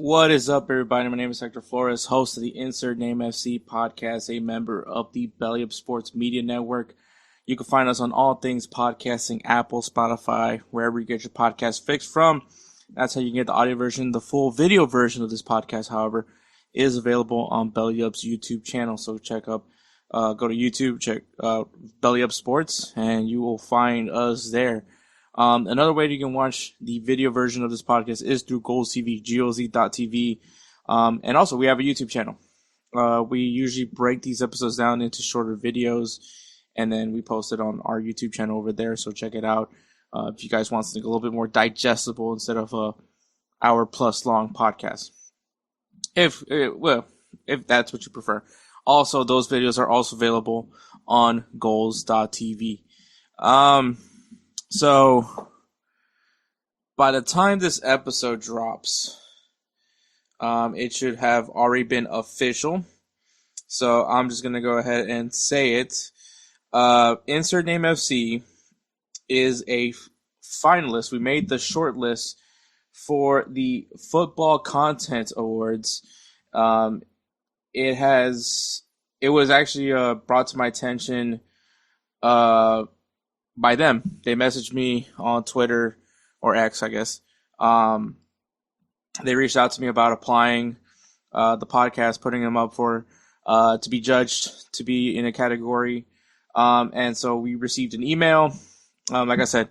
What is up, everybody? My name is Hector, host of the Insert Name FC podcast, a member of the BellyUpSports Media Network. You can find us on all things podcasting, Apple, Spotify, wherever you get your podcast fixed from. That's how you can get the audio version. The full video version of this podcast, however, is available on BellyUp's YouTube channel. So go to YouTube, check BellyUpSports, and you will find us there. Another way you can watch the video version of this podcast is through GolzTV, GOZ.TV. And also, we have a YouTube channel. We usually break these episodes down into shorter videos, and then we post it on our YouTube channel over there. So check it out if you guys want something a little bit more digestible instead of a hour-plus long podcast. If that's what you prefer. Also, those videos are also available on GolzTV. So, by the time this episode drops, it should have already been official. So, I'm just going to go ahead and say it. Insert Name FC is a finalist. We made the short list for the Football Content Awards. It was actually brought to my attention by them. They messaged me on Twitter or X, I guess. They reached out to me about applying the podcast, putting them up for to be judged, to be in a category. And so we received an email. Like I said,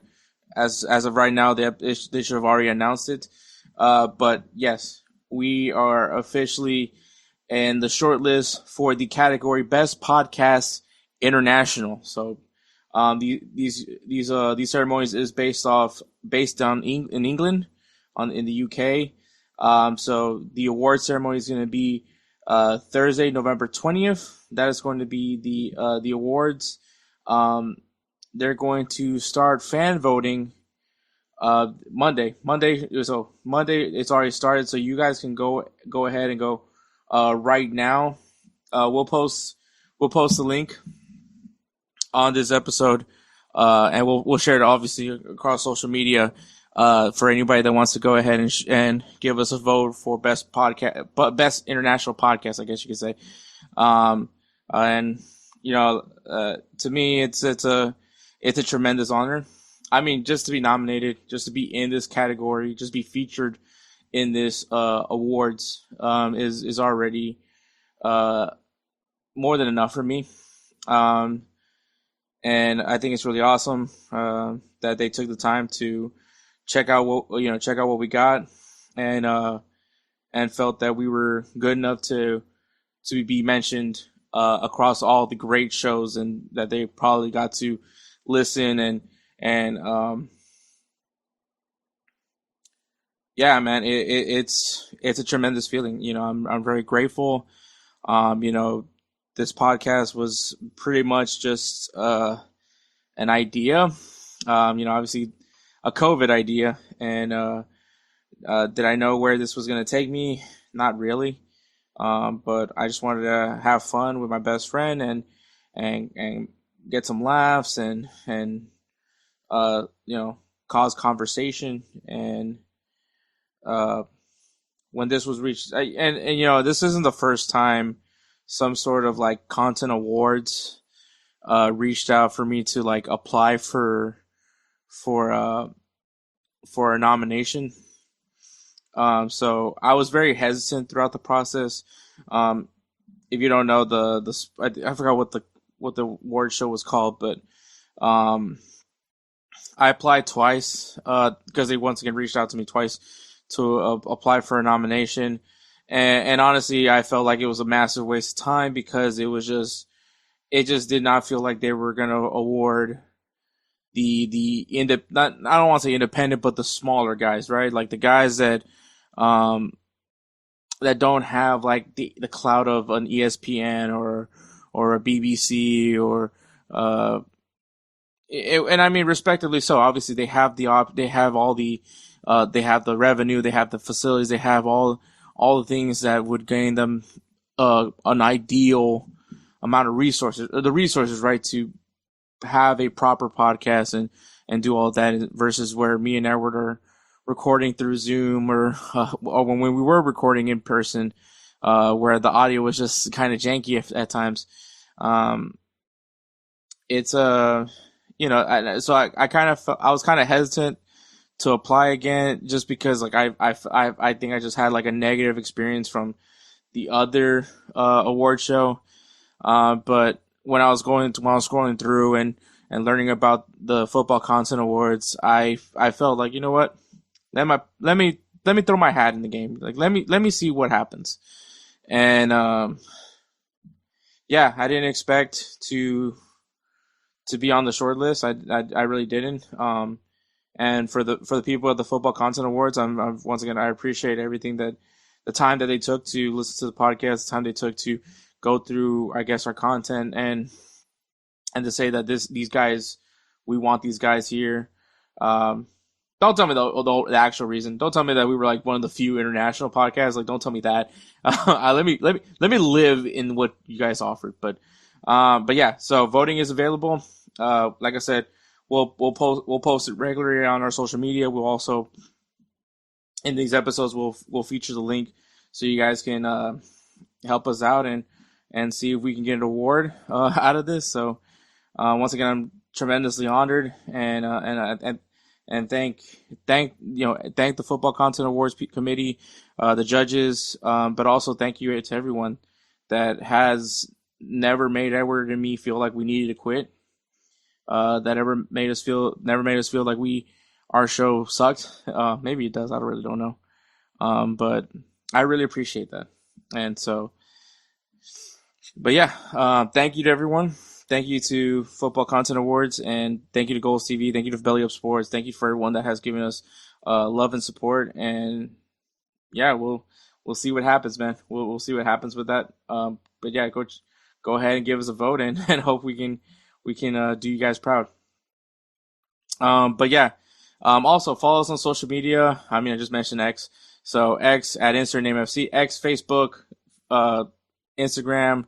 as of right now, they should have already announced it. But yes, we are officially in the short list for the category Best Podcast International. So these ceremonies is based in England, in the UK. So the award ceremony is going to be Thursday, November 20th. That is going to be the awards. They're going to start fan voting Monday. So Monday it's already started. So you guys can go ahead and go right now. We'll post the link on this episode, and we'll share it obviously across social media for anybody that wants to go ahead and give us a vote for best international podcast, I guess you could say. And to me, it's a tremendous honor. I mean, just to be nominated, just to be in this category, just be featured in this awards is already more than enough for me. And I think it's really awesome that they took the time to check out what we got, and felt that we were good enough to be mentioned across all the great shows, and that they probably got to listen and yeah, man, it's a tremendous feeling. I'm very grateful. This podcast was pretty much just an idea, obviously a COVID idea. And did I know where this was going to take me? Not really. But I just wanted to have fun with my best friend and get some laughs and cause conversation. And when this was reached, this isn't the first time some sort of like content awards reached out for me to like apply for a nomination. So I was very hesitant throughout the process. If you don't know, I forgot what the award show was called, but I applied twice because they once again reached out to me twice to apply for a nomination. And honestly, I felt like it was a massive waste of time because it just did not feel like they were going to award I don't want to say independent, but the smaller guys, right? Like the guys that don't have like the clout of an ESPN or a BBC and I mean respectively so. Obviously, they have they have the revenue, they have the facilities, they have all the things that would gain them an ideal amount of resources, right, to have a proper podcast and do all that, versus where me and Edward recording through Zoom or when we were recording in person, where the audio was just kind of janky at times. It's so I kind of I was kind of hesitant to apply again just because like I think I just had like a negative experience from the other award show. But when I was scrolling through and learning about the football content awards, I felt like, you know what, let me throw my hat in the game. Like let me see what happens. And yeah, I didn't expect to be on the short list. I really didn't. And for the people at the Football Content Awards, I'm once again, I appreciate everything that the time that they took to listen to the podcast, the time they took to go through, I guess, our content and to say that these guys, we want these guys here. Don't tell me the actual reason. Don't tell me that we were like one of the few international podcasts. Like, don't tell me that. Let me live in what you guys offered. But yeah. So voting is available. Like I said, we'll post it regularly on our social media. We'll also, in these episodes, we'll feature the link so you guys can help us out and see if we can get an award out of this. So once again, I'm tremendously honored and thank the Football Content Awards Committee, the judges, but also thank you to everyone that has never made Edward and me feel like we needed to quit. That never made us feel like our show sucked. Maybe it does. I really don't know. But I really appreciate that. And so, but yeah, thank you to everyone. Thank you to Football Content Awards, and thank you to GolzTV. Thank you to BellyUpSports. Thank you for everyone that has given us love and support. And yeah, we'll see what happens, man. We'll see what happens with that. But yeah, go ahead and give us a vote and hope we can do you guys proud. But yeah, also follow us on social media. I mean, I just mentioned X. So X at InsertNameFC, X, Facebook, Instagram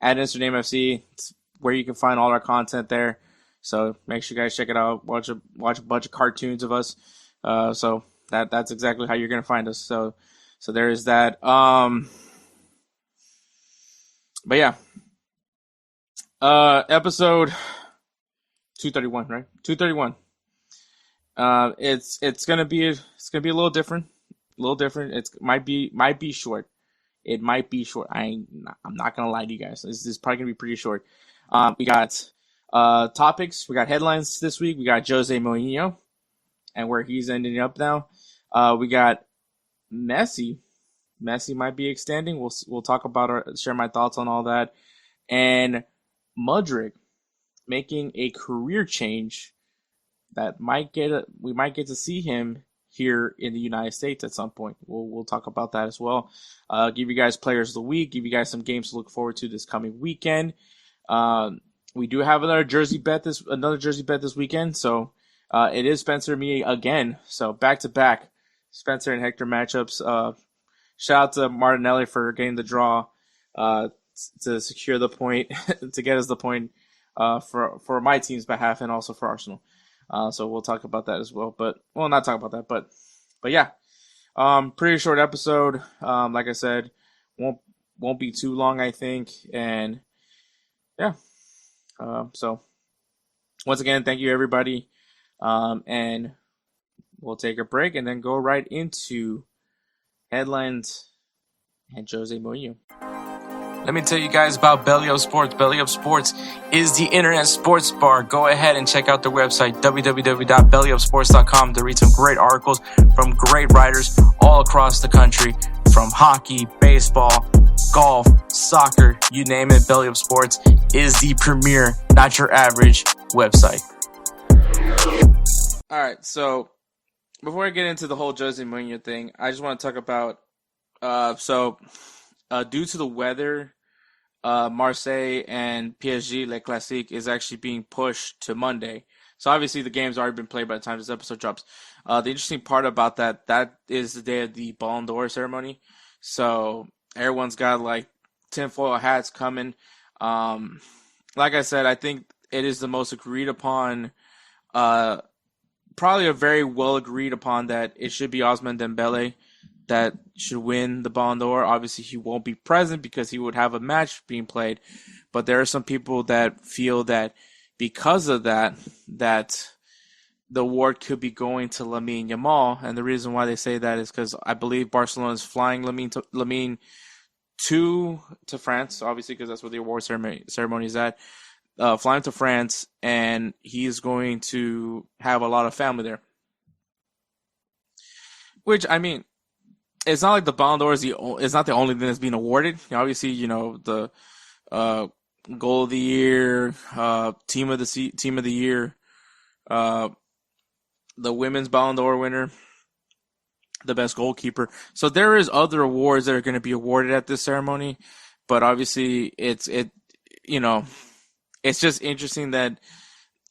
at InsertNameFC. It's where you can find all our content there. So make sure you guys check it out. Watch a bunch of cartoons of us. So that's exactly how you're gonna find us. So there is that. But yeah. Episode 231, right? 231. It's gonna be a little different. It might be short. It might be short. I'm not gonna lie to you guys. This is probably gonna be pretty short. We got topics. We got headlines this week. We got Jose Mourinho and where he's ending up now. We got Messi. Messi might be extending. We'll talk about share my thoughts on all that. And Mudryk making a career change that we might get to see him here in the United States at some point. We'll talk about that as well. Give you guys players of the week. Give you guys some games to look forward to this coming weekend. We do have another jersey bet this weekend. So it is Spencer and me again. So back to back Spencer and Hector matchups. Shout out to Martinelli for getting the draw to secure the point, to get us the point for my team's behalf and also for Arsenal. So we'll talk about that as well. But we'll not talk about that. But yeah, pretty short episode. Like I said, won't be too long, I think. And yeah. So once again, thank you everybody. And we'll take a break and then go right into headlines and Jose Mourinho. Let me tell you guys about BellyUpSports. BellyUpSports is the internet sports bar. Go ahead and check out their website, www.bellyupsports.com, to read some great articles from great writers all across the country, from hockey, baseball, golf, soccer, you name it. BellyUpSports is the premier, not your average website. All right, so before I get into the whole Jose Mourinho thing, I just want to talk about due to the weather, Marseille and PSG Le Classique is actually being pushed to Monday. So obviously the game's already been played by the time this episode drops. The interesting part about that is the day of the Ballon d'Or ceremony. So everyone's got like tinfoil hats coming. Like I said, I think it is the most agreed upon probably a very well agreed upon that it should be Ousmane Dembele that should win the Ballon d'Or. Obviously, he won't be present because he would have a match being played. But there are some people that feel that because of that the award could be going to Lamine Yamal. And the reason why they say that is because I believe Barcelona is flying Lamine to France, obviously, because that's where the award ceremony is at. Flying to France, and he's going to have a lot of family there. Which, I mean, it's not like the Ballon d'Or is not the only thing that's being awarded. Obviously, the goal of the year, team of the year, the women's Ballon d'Or winner, the best goalkeeper. So there is other awards that are going to be awarded at this ceremony, but obviously it's just interesting that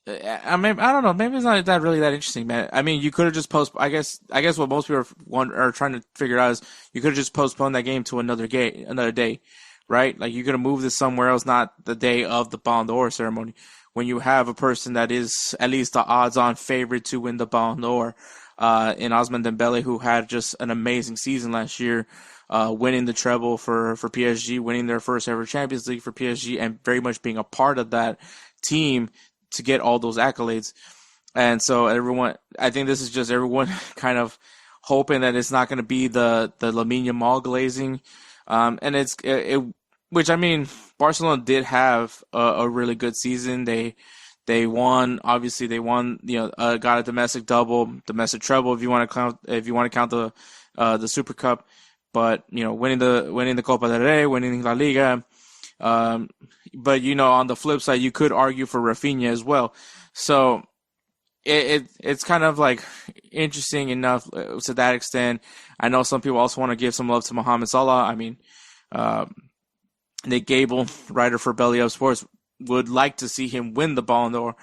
I don't know. Maybe it's not that really that interesting, man. I mean, you could have just I guess what most people are trying to figure out is you could have just postponed that game to another day, right? Like you could have moved this somewhere else, not the day of the Ballon d'Or ceremony. When you have a person that is at least the odds-on favorite to win the Ballon d'Or, in Ousmane Dembele, who had just an amazing season last year, winning the treble for PSG, winning their first ever Champions League for PSG, and very much being a part of that team to get all those accolades. And so I think this is just everyone kind of hoping that it's not going to be the Lamine Yamal glazing. And which, I mean, Barcelona did have a really good season. They won. Obviously, they won. Got a domestic double, domestic treble, if you want to count the Super Cup. But winning the Copa del Rey, winning La Liga. But on the flip side, you could argue for Rafinha as well. So it's kind of like interesting enough to that extent. I know some people also want to give some love to Mohamed Salah. I mean, Nick Gable, writer for BellyUpSports, would like to see him win the Ballon d'Or.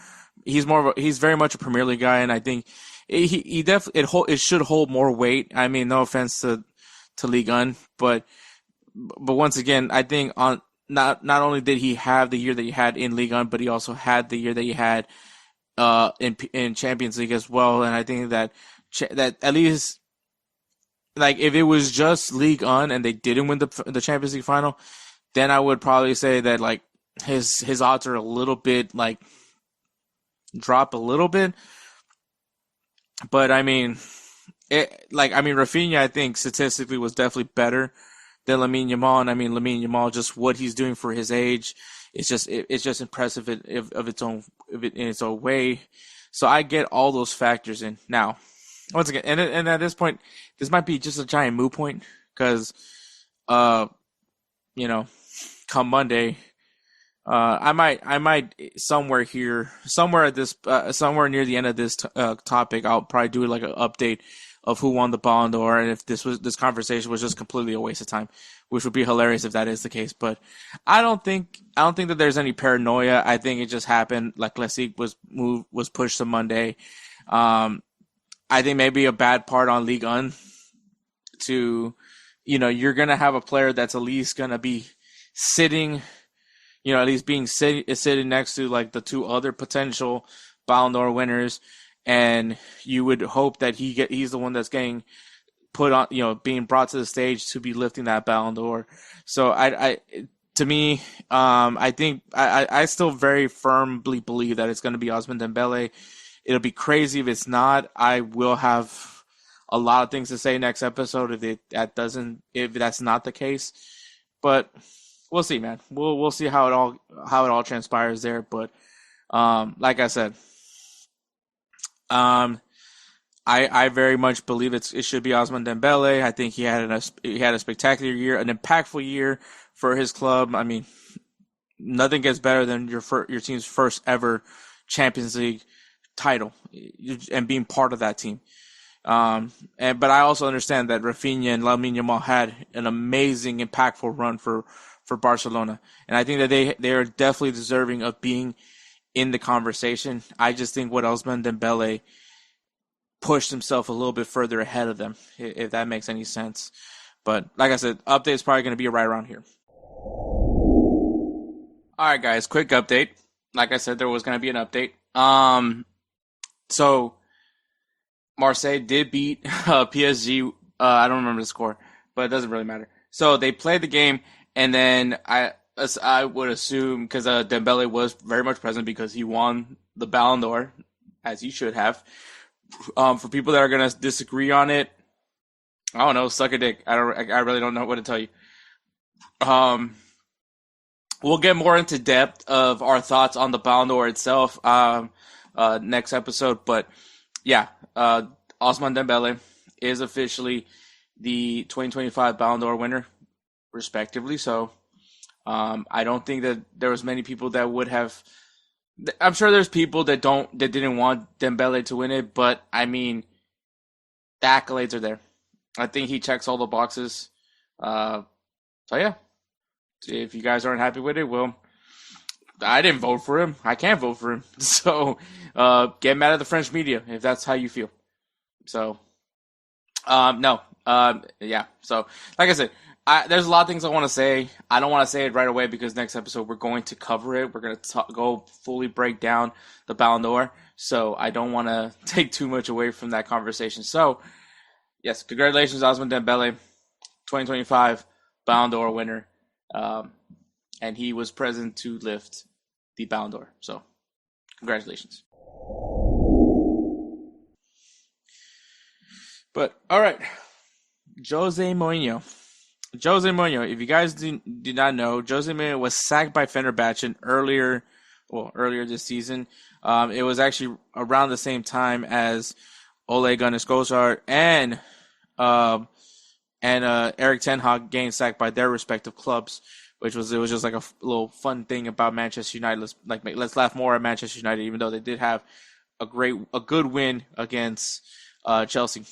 He's very much a Premier League guy, and I think he definitely it should hold more weight. I mean, no offense to Ligue 1, but once again, I think not only did he have the year that he had in Ligue 1, but he also had the year that he had in Champions League as well. And I think that at least, like, if it was just Ligue 1 and they didn't win the Champions League final, then I would probably say that, like, his odds are a little bit, like, drop a little bit. But I mean, Rafinha, I think statistically was definitely better than Lamine Yamal. And I mean, Lamine Yamal, just what he's doing for his age, it's just impressive in its own way. So I get all those factors in. Now, once again, and at this point, this might be just a giant moot point because, come Monday, I might somewhere near the end of this topic, I'll probably do like an update of who won the Ballon d'Or and if this conversation was just completely a waste of time, which would be hilarious if that is the case. But I don't think that there's any paranoia. I think it just happened. Like Classique was pushed to Monday. I think maybe a bad part on Ligue 1 to, you're gonna have a player that's at least gonna be sitting. At least sitting next to like the two other potential Ballon d'Or winners, and you would hope that he's the one that's getting put on, being brought to the stage to be lifting that Ballon d'Or. So I think I still very firmly believe that it's going to be Ousmane Dembele. It'll be crazy if it's not. I will have a lot of things to say next episode if that's not the case, but. We'll see, man. We'll see how it all transpires there. But like I said, I very much believe it should be Ousmane Dembele. I think he had a spectacular year, an impactful year for his club. I mean, nothing gets better than your team's first ever Champions League title and being part of that team. But I also understand that Rafinha and Lamine Yamal had an amazing, impactful run for Barcelona. And I think that they are definitely deserving of being in the conversation. I just think what Ousmane Dembele pushed himself a little bit further ahead of them, if that makes any sense. But like I said, update is probably going to be right around here. All right, guys, quick update. Like I said, there was going to be an update. So Marseille did beat PSG. I don't remember the score, but it doesn't really matter. So they played the game, and then I would assume because Dembele was very much present because he won the Ballon d'Or, as he should have. For people that are gonna disagree on it, I don't know, suck a dick. I really don't know what to tell you. Um, we'll get more into depth of our thoughts on the Ballon d'Or itself next episode, but yeah, Ousmane Dembele is officially the 2025 Ballon d'Or winner, respectively. So I don't think that there was many people that would have. I'm sure there's people that didn't want Dembele to win it, but I mean, the accolades are there. I think he checks all the boxes. So yeah, if you guys aren't happy with it, well, I didn't vote for him. I can't vote for him. So get mad at the French media if that's how you feel. So no, yeah. So like I said, there's a lot of things I want to say. I don't want to say it right away because next episode we're going to cover it. We're going to go fully break down the Ballon d'Or. So I don't want to take too much away from that conversation. So yes, congratulations, Ousmane Dembele, 2025 Ballon d'Or winner. And he was present to lift the Ballon d'Or. So congratulations. But all right, Jose Mourinho. Jose Mourinho, if you guys do not know, Jose Mourinho was sacked by Fenerbahce earlier this season. It was actually around the same time as Ole Gunnar Solskjaer and Eric Ten Hag getting sacked by their respective clubs, it was just like a little fun thing about Manchester United. Let's laugh more at Manchester United, even though they did have a good win against Chelsea.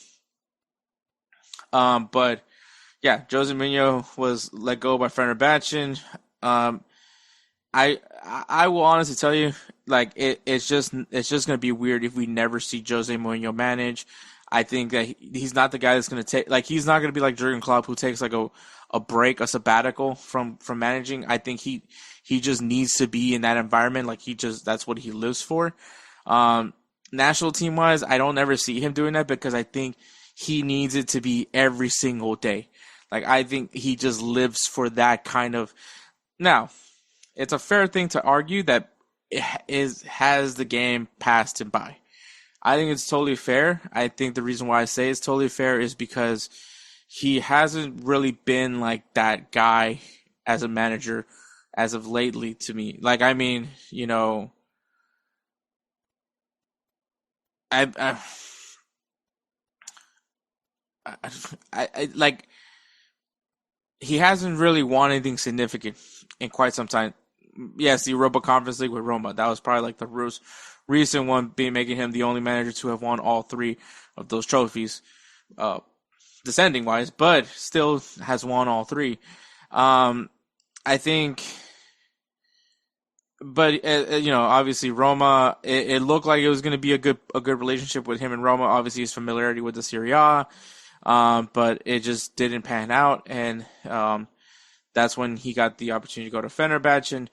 But yeah, Jose Mourinho was let go by Fenerbahce. I will honestly tell you, like it's just gonna be weird if we never see Jose Mourinho manage. I think that he's not the guy that's gonna take, like, he's not gonna be like Jurgen Klopp, who takes like a break, a sabbatical from managing. I think he just needs to be in that environment. Like that's what he lives for. National team wise, I don't ever see him doing that because I think he needs it to be every single day. Like, I think he just lives for that kind of. Now, it's a fair thing to argue that has the game passed him by. I think it's totally fair. I think the reason why I say it's totally fair is because he hasn't really been like that guy as a manager as of lately to me. Like, I mean, you know, I like, he hasn't really won anything significant in quite some time. Yes, the Europa Conference League with Roma. That was probably like the recent one, being making him the only manager to have won all three of those trophies, descending wise, but still has won all three. I think, but you know, obviously Roma. It looked like it was going to be a good relationship with him and Roma. Obviously, his familiarity with the Serie A. But it just didn't pan out, and that's when he got the opportunity to go to Fenerbahce,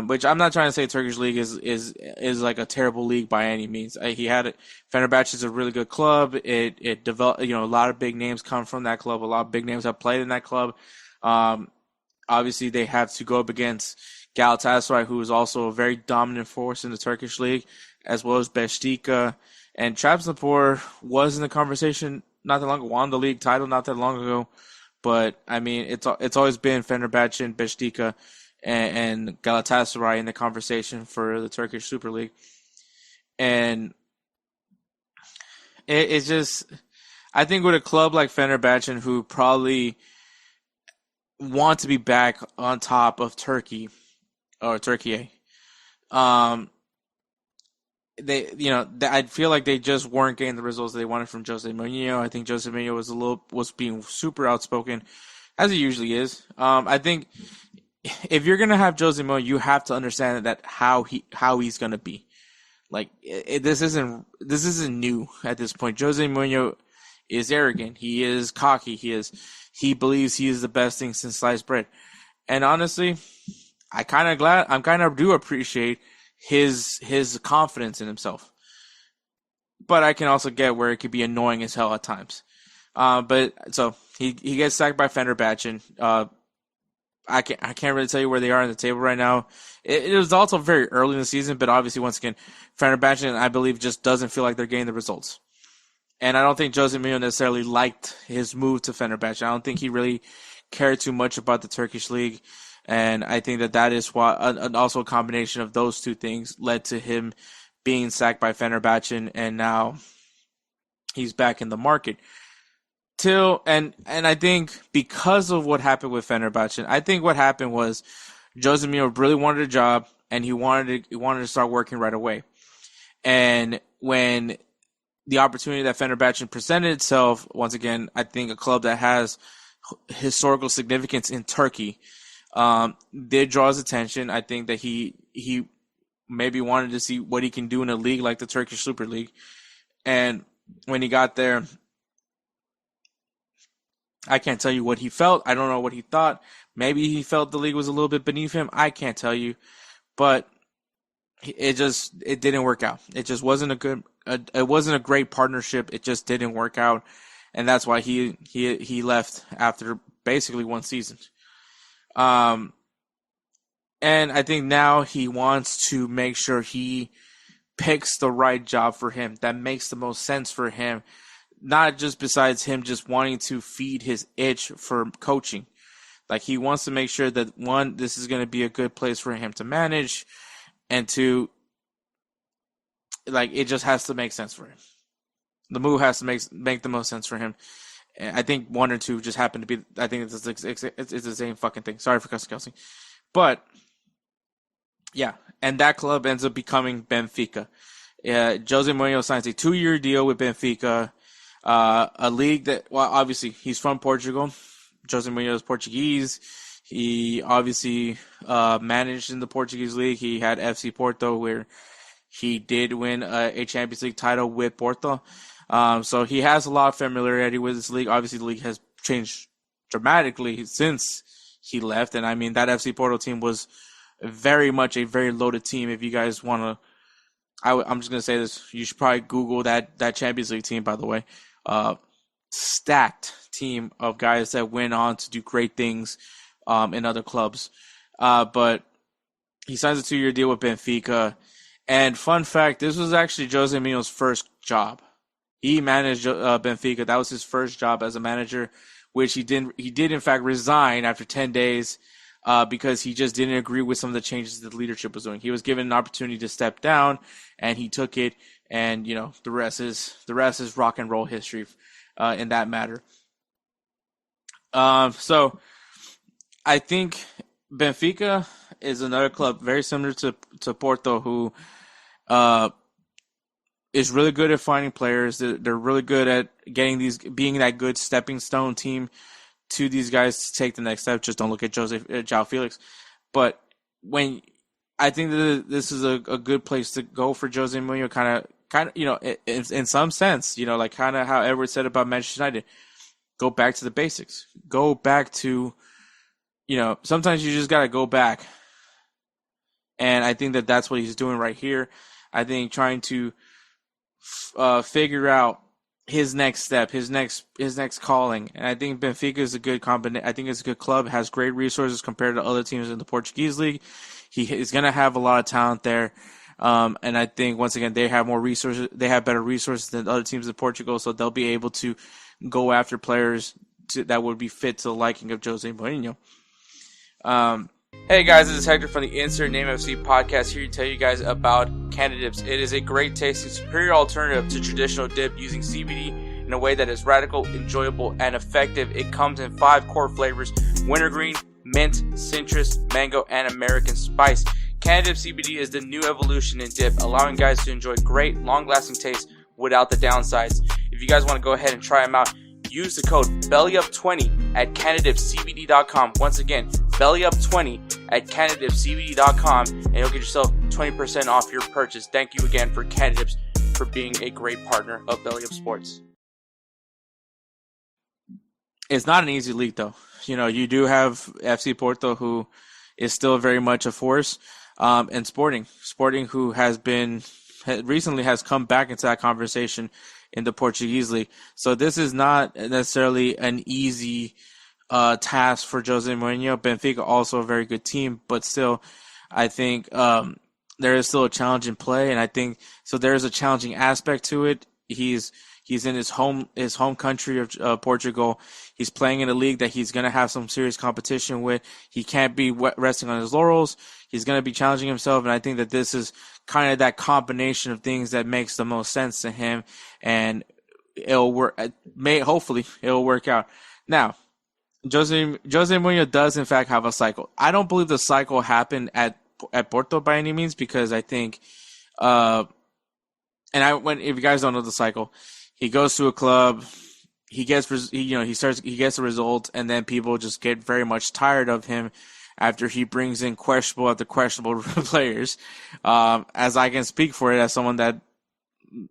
which I'm not trying to say Turkish league is like a terrible league by any means. Fenerbahce is a really good club. It developed, you know, a lot of big names come from that club. A lot of big names have played in that club. Obviously, they have to go up against Galatasaray, who is also a very dominant force in the Turkish league, as well as Benfica, and Trabzonspor was in the conversation not that long ago, won the league title not that long ago. But, I mean, it's always been Fenerbahce and Benfica and Galatasaray in the conversation for the Turkish Super League. And it's just, I think with a club like Fenerbahce, who probably want to be back on top of Turkey, or Turkey, I feel like they just weren't getting the results they wanted from Jose Mourinho. I think Jose Mourinho was being super outspoken, as he usually is. I think if you're gonna have Jose Mourinho, you have to understand that how he's gonna be. Like, this isn't new at this point. Jose Mourinho is arrogant. He is cocky. He believes he is the best thing since sliced bread. And honestly, I'm kind of do appreciate his confidence in himself. but I can also get where it could be annoying as hell at times. But so he gets sacked by Fenerbahce. I can't really tell you where they are in the table right now. It was also very early in the season, but obviously once again, Fenerbahce, I believe, just doesn't feel like they're getting the results. And I don't think Jose Mourinho necessarily liked his move to Fenerbahce. I don't think he really cared too much about the Turkish league. And I think that is why, also a combination of those two things led to him being sacked by Fenerbahce, and now he's back in the market. And I think because of what happened with Fenerbahce, I think what happened was Jose Mourinho really wanted a job, and he wanted to start working right away. And when the opportunity that Fenerbahce presented itself, once again, I think a club that has historical significance in Turkey, did draw his attention. I think that he maybe wanted to see what he can do in a league like the Turkish Super League. And when he got there, I can't tell you what he felt. I don't know what he thought. Maybe he felt the league was a little bit beneath him. I can't tell you. But it didn't work out. It just wasn't it wasn't a great partnership. It just didn't work out. And that's why he left after basically one season. And I think now he wants to make sure he picks the right job for him that makes the most sense for him, not just besides him just wanting to feed his itch for coaching. Like, he wants to make sure that, one, this is going to be a good place for him to manage, and two, like, it just has to make sense for him. The move has to make the most sense for him. I think one or two just happen to be. I think it's the same fucking thing. Sorry for cussing, but yeah. And that club ends up becoming Benfica. Jose Mourinho signs a 2-year deal with Benfica, a league that, well, obviously he's from Portugal. Jose Mourinho is Portuguese. He obviously managed in the Portuguese league. He had FC Porto, where he did win a Champions League title with Porto. So he has a lot of familiarity with this league. Obviously, the league has changed dramatically since he left. And I mean, that FC Porto team was very much a very loaded team. If you guys want to, I'm just going to say this. You should probably Google that Champions League team, by the way. Stacked team of guys that went on to do great things in other clubs. But he signs a 2-year deal with Benfica. And fun fact, this was actually Jose Mourinho's first job. He managed Benfica. That was his first job as a manager, which he did in fact resign after 10 days because he just didn't agree with some of the changes that the leadership was doing. He was given an opportunity to step down, and he took it. And the rest is rock and roll history in that matter. So I think Benfica is another club very similar to Porto, who is really good at finding players. They're really good at being that good stepping stone team to these guys to take the next step. Just don't look at João Felix. But when I think that this is a good place to go for Jose Mourinho, kind of, in some sense, like kind of how Edward said about Manchester United. Go back to the basics. Go back to, sometimes you just got to go back. And I think that that's what he's doing right here. I think trying to figure out his next step, his next calling. And I think Benfica is a good combination. I think it's a good club, has great resources compared to other teams in the Portuguese league. He is going to have a lot of talent there. And I think, once again, they have more resources. They have better resources than other teams in Portugal, so they'll be able to go after players that would be fit to the liking of Jose Mourinho. Hey guys, this is Hector from the Insert Name FC podcast, here to tell you guys about Canada Dips. It is a great tasting, superior alternative to traditional dip, using CBD in a way that is radical, enjoyable, and effective. It comes in 5 core flavors: wintergreen, mint, citrus, mango, and American spice. Canada Dip CBD is the new evolution in dip, allowing guys to enjoy great, long-lasting taste without the downsides. If you guys want to go ahead and try them out, use the code BellyUp20 at CanadaDipCBD.com. Once again, BellyUp20 at CanadaDipCBD.com, and you'll get yourself 20% off your purchase. Thank you again for Canada Dips for being a great partner of BellyUpSports. It's not an easy league, though. You do have FC Porto, who is still very much a force, and Sporting, who has been recently has come back into that conversation in the Portuguese league. So this is not necessarily an easy task for Jose Mourinho. Benfica also a very good team, but still, I think there is still a challenge in play, and I think so. There is a challenging aspect to it. He's in his home country of Portugal. He's playing in a league that he's going to have some serious competition with. He can't be resting on his laurels. He's going to be challenging himself, and I think that this is kind of that combination of things that makes the most sense to him, and it'll work. Hopefully, it'll work out. Now, Jose Mourinho does in fact have a cycle. I don't believe the cycle happened at Porto by any means, because I think, if you guys don't know the cycle, he goes to a club, he gets a result, and then people just get very much tired of him after he brings in questionable after questionable players. As I can speak for it, as someone that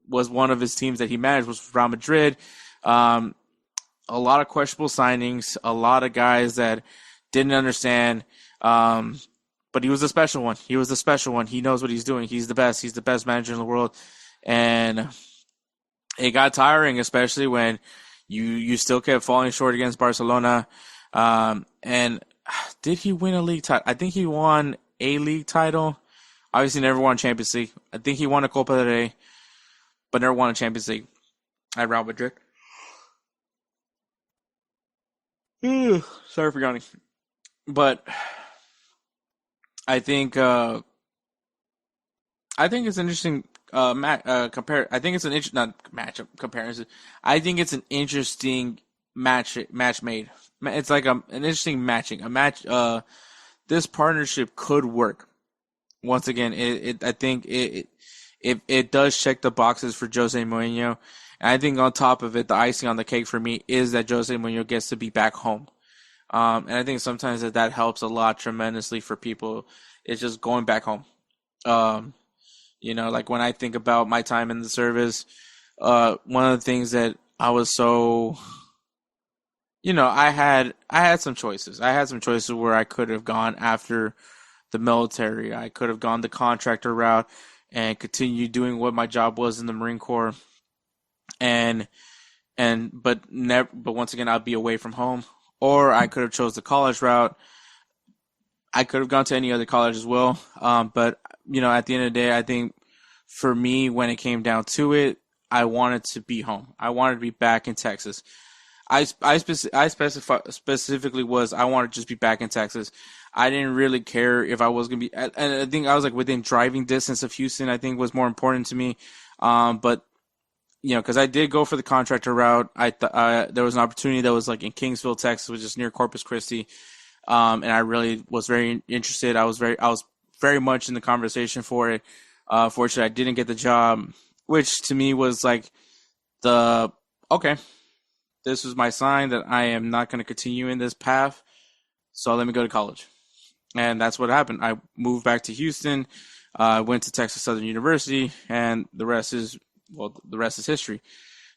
was one of his teams that he managed was Real Madrid. A lot of questionable signings, a lot of guys that didn't understand. But he was a special one. He was the special one. He knows what he's doing. He's the best. He's the best manager in the world. And it got tiring, especially when you still kept falling short against Barcelona. And did he win a league title? I think he won a league title. Obviously never won Champions League. I think he won a Copa del Rey, but never won a Champions League at Real Madrid. Sorry for yawning. But I think it's an interesting compare. I think it's an not matchup comparison. I think it's an interesting match made. It's like an interesting matching. A match. This partnership could work. Once again, I think it does check the boxes for Jose Mourinho. And I think on top of it, the icing on the cake for me is that Jose Mourinho gets to be back home. And I think sometimes that helps a lot tremendously for people. It's just going back home. Like when I think about my time in the service, one of the things that I was so, I had some choices. I had some choices where I could have gone after the military. I could have gone the contractor route and continued doing what my job was in the Marine Corps. But once again, I'd be away from home. Or I could have chose the college route. I could have gone to any other college as well. But at the end of the day, I think for me, when it came down to it, I wanted to be home. I wanted to be back in Texas. I specifically was I wanted to just be back in Texas. I didn't really care if I was going to be, and I think I was like within driving distance of Houston. I think was more important to me. But because I did go for the contractor route. There was an opportunity that was like in Kingsville, Texas, which is near Corpus Christi, and I really was very interested. I was very much in the conversation for it. Fortunately, I didn't get the job, which to me was like okay, this was my sign that I am not going to continue in this path. So let me go to college, and that's what happened. I moved back to Houston. I went to Texas Southern University, and the rest is history.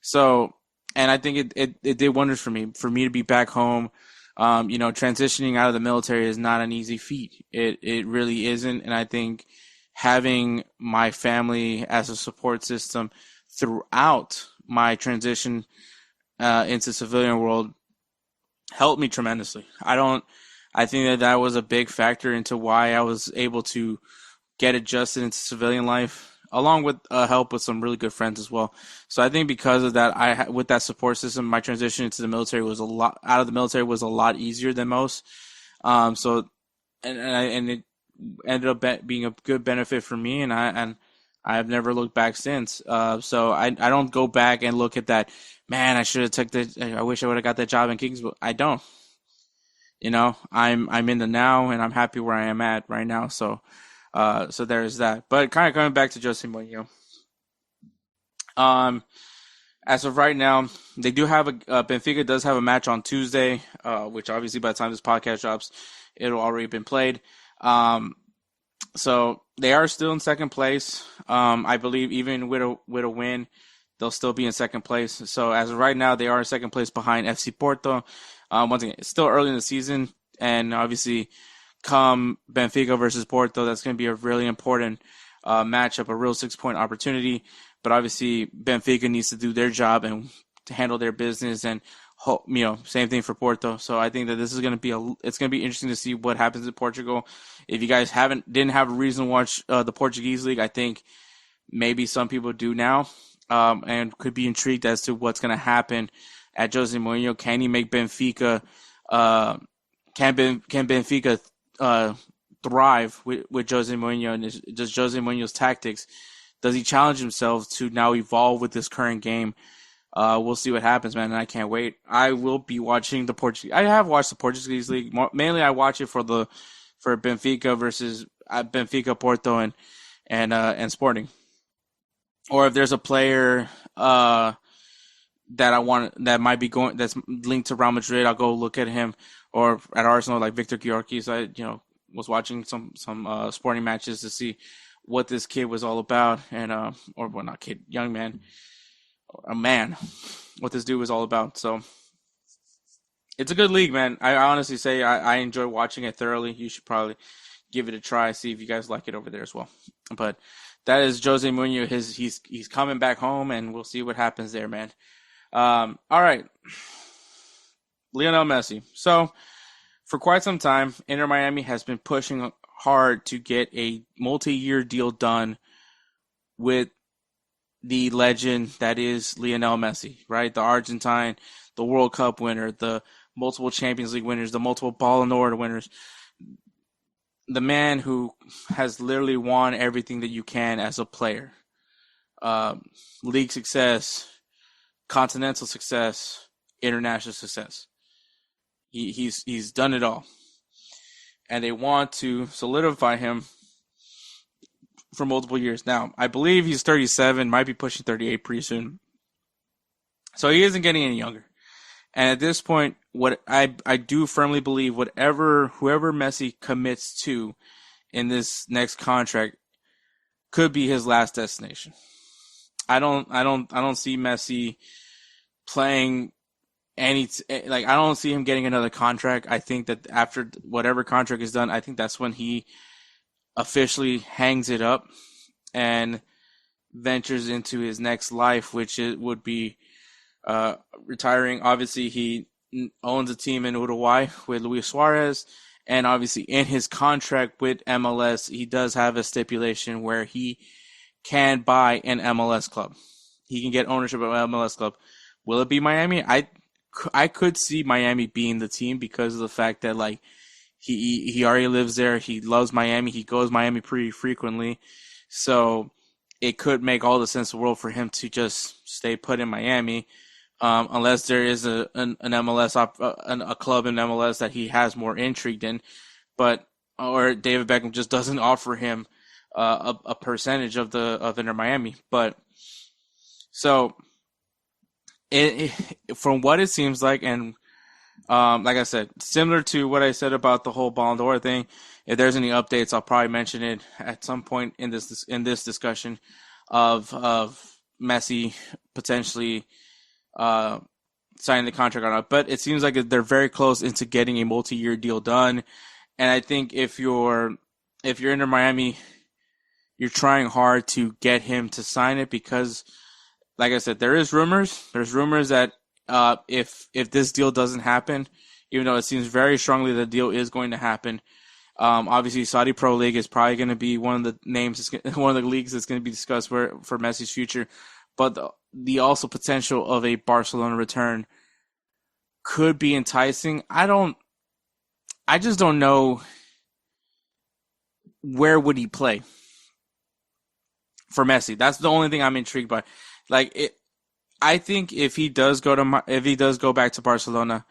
So, and I think it did wonders for me to be back home. Transitioning out of the military is not an easy feat. It really isn't. And I think having my family as a support system throughout my transition into civilian world helped me tremendously. I think that was a big factor into why I was able to get adjusted into civilian life, along with help with some really good friends as well. So I think because of that, with that support system, my transition into the military was a lot easier than most. And it ended up being a good benefit for me, and I've never looked back since. So I don't go back and look at that. Man, I should have I wish I would have got that job in Kingsville. I don't. I'm in the now, and I'm happy where I am at right now. So there's that. But kind of coming back to Jose Mourinho. As of right now, they do have Benfica does have a match on Tuesday, which obviously by the time this podcast drops, it'll already been played. So they are still in second place. I believe even with a win, they'll still be in second place. So as of right now, they are in second place behind FC Porto. Once again, it's still early in the season, and obviously come Benfica versus Porto, that's going to be a really important matchup, a real 6-point opportunity. But obviously, Benfica needs to do their job and to handle their business, and same thing for Porto. So I think that this is going to be it's going to be interesting to see what happens in Portugal. If you guys didn't have a reason to watch the Portuguese league, I think maybe some people do now, and could be intrigued as to what's going to happen at Jose Mourinho. Can he make Benfica? Can Benfica thrive with Jose Mourinho, and does Jose Mourinho's tactics? Does he challenge himself to now evolve with this current game? We'll see what happens, man, and I can't wait. I will be watching the Portuguese. I have watched the Portuguese league. Mainly, I watch it for Benfica versus Benfica, Porto, and Sporting. Or if there's a player that I want that might be going that's linked to Real Madrid, I'll go look at him. Or at Arsenal, like Victor Gyökeres, I was watching some Sporting matches to see what this kid was all about, and not kid, young man, a man, what this dude was all about. So it's a good league, man. I honestly say I enjoy watching it thoroughly. You should probably give it a try, see if you guys like it over there as well. But that is Jose Mourinho. He's coming back home, and we'll see what happens there, man. All right, Lionel Messi. So for quite some time, Inter Miami has been pushing hard to get a multi-year deal done with the legend that is Lionel Messi, right? The Argentine, the World Cup winner, the multiple Champions League winners, the multiple Ballon d'Or winners. The man who has literally won everything that you can as a player. League success, continental success, international success. He's done it all. And they want to solidify him for multiple years. Now, I believe he's 37, might be pushing 38 pretty soon. So he isn't getting any younger. And at this point, what I do firmly believe whoever Messi commits to in this next contract could be his last destination. I don't see Messi playing I don't see him getting another contract. I think that after whatever contract is done, I think that's when he officially hangs it up and ventures into his next life, which would be retiring. Obviously, he owns a team in Uruguay with Luis Suarez, and obviously in his contract with MLS, he does have a stipulation where he can buy an MLS club. He can get ownership of an MLS club. Will it be Miami? I could see Miami being the team because of the fact that he already lives there. He loves Miami. He goes Miami pretty frequently. So it could make all the sense in the world for him to just stay put in Miami, unless there is an MLS a club in MLS that he has more intrigued in, or David Beckham just doesn't offer him a percentage of Inter Miami. But so from what it seems like, and like I said, similar to what I said about the whole Ballon d'Or thing, if there's any updates, I'll probably mention it at some point in this discussion of Messi potentially signing the contract or not. But it seems like they're very close into getting a multi-year deal done. And I think if you're Inter Miami, you're trying hard to get him to sign it because, like I said, there's rumors that if this deal doesn't happen, even though it seems very strongly the deal is going to happen, obviously Saudi Pro League is probably going to be one of the names, one of the leagues that's going to be discussed for Messi's future. But the also potential of a Barcelona return could be enticing. I just don't know where would he play for Messi. That's the only thing I'm intrigued by. I think if he does go back to Barcelona,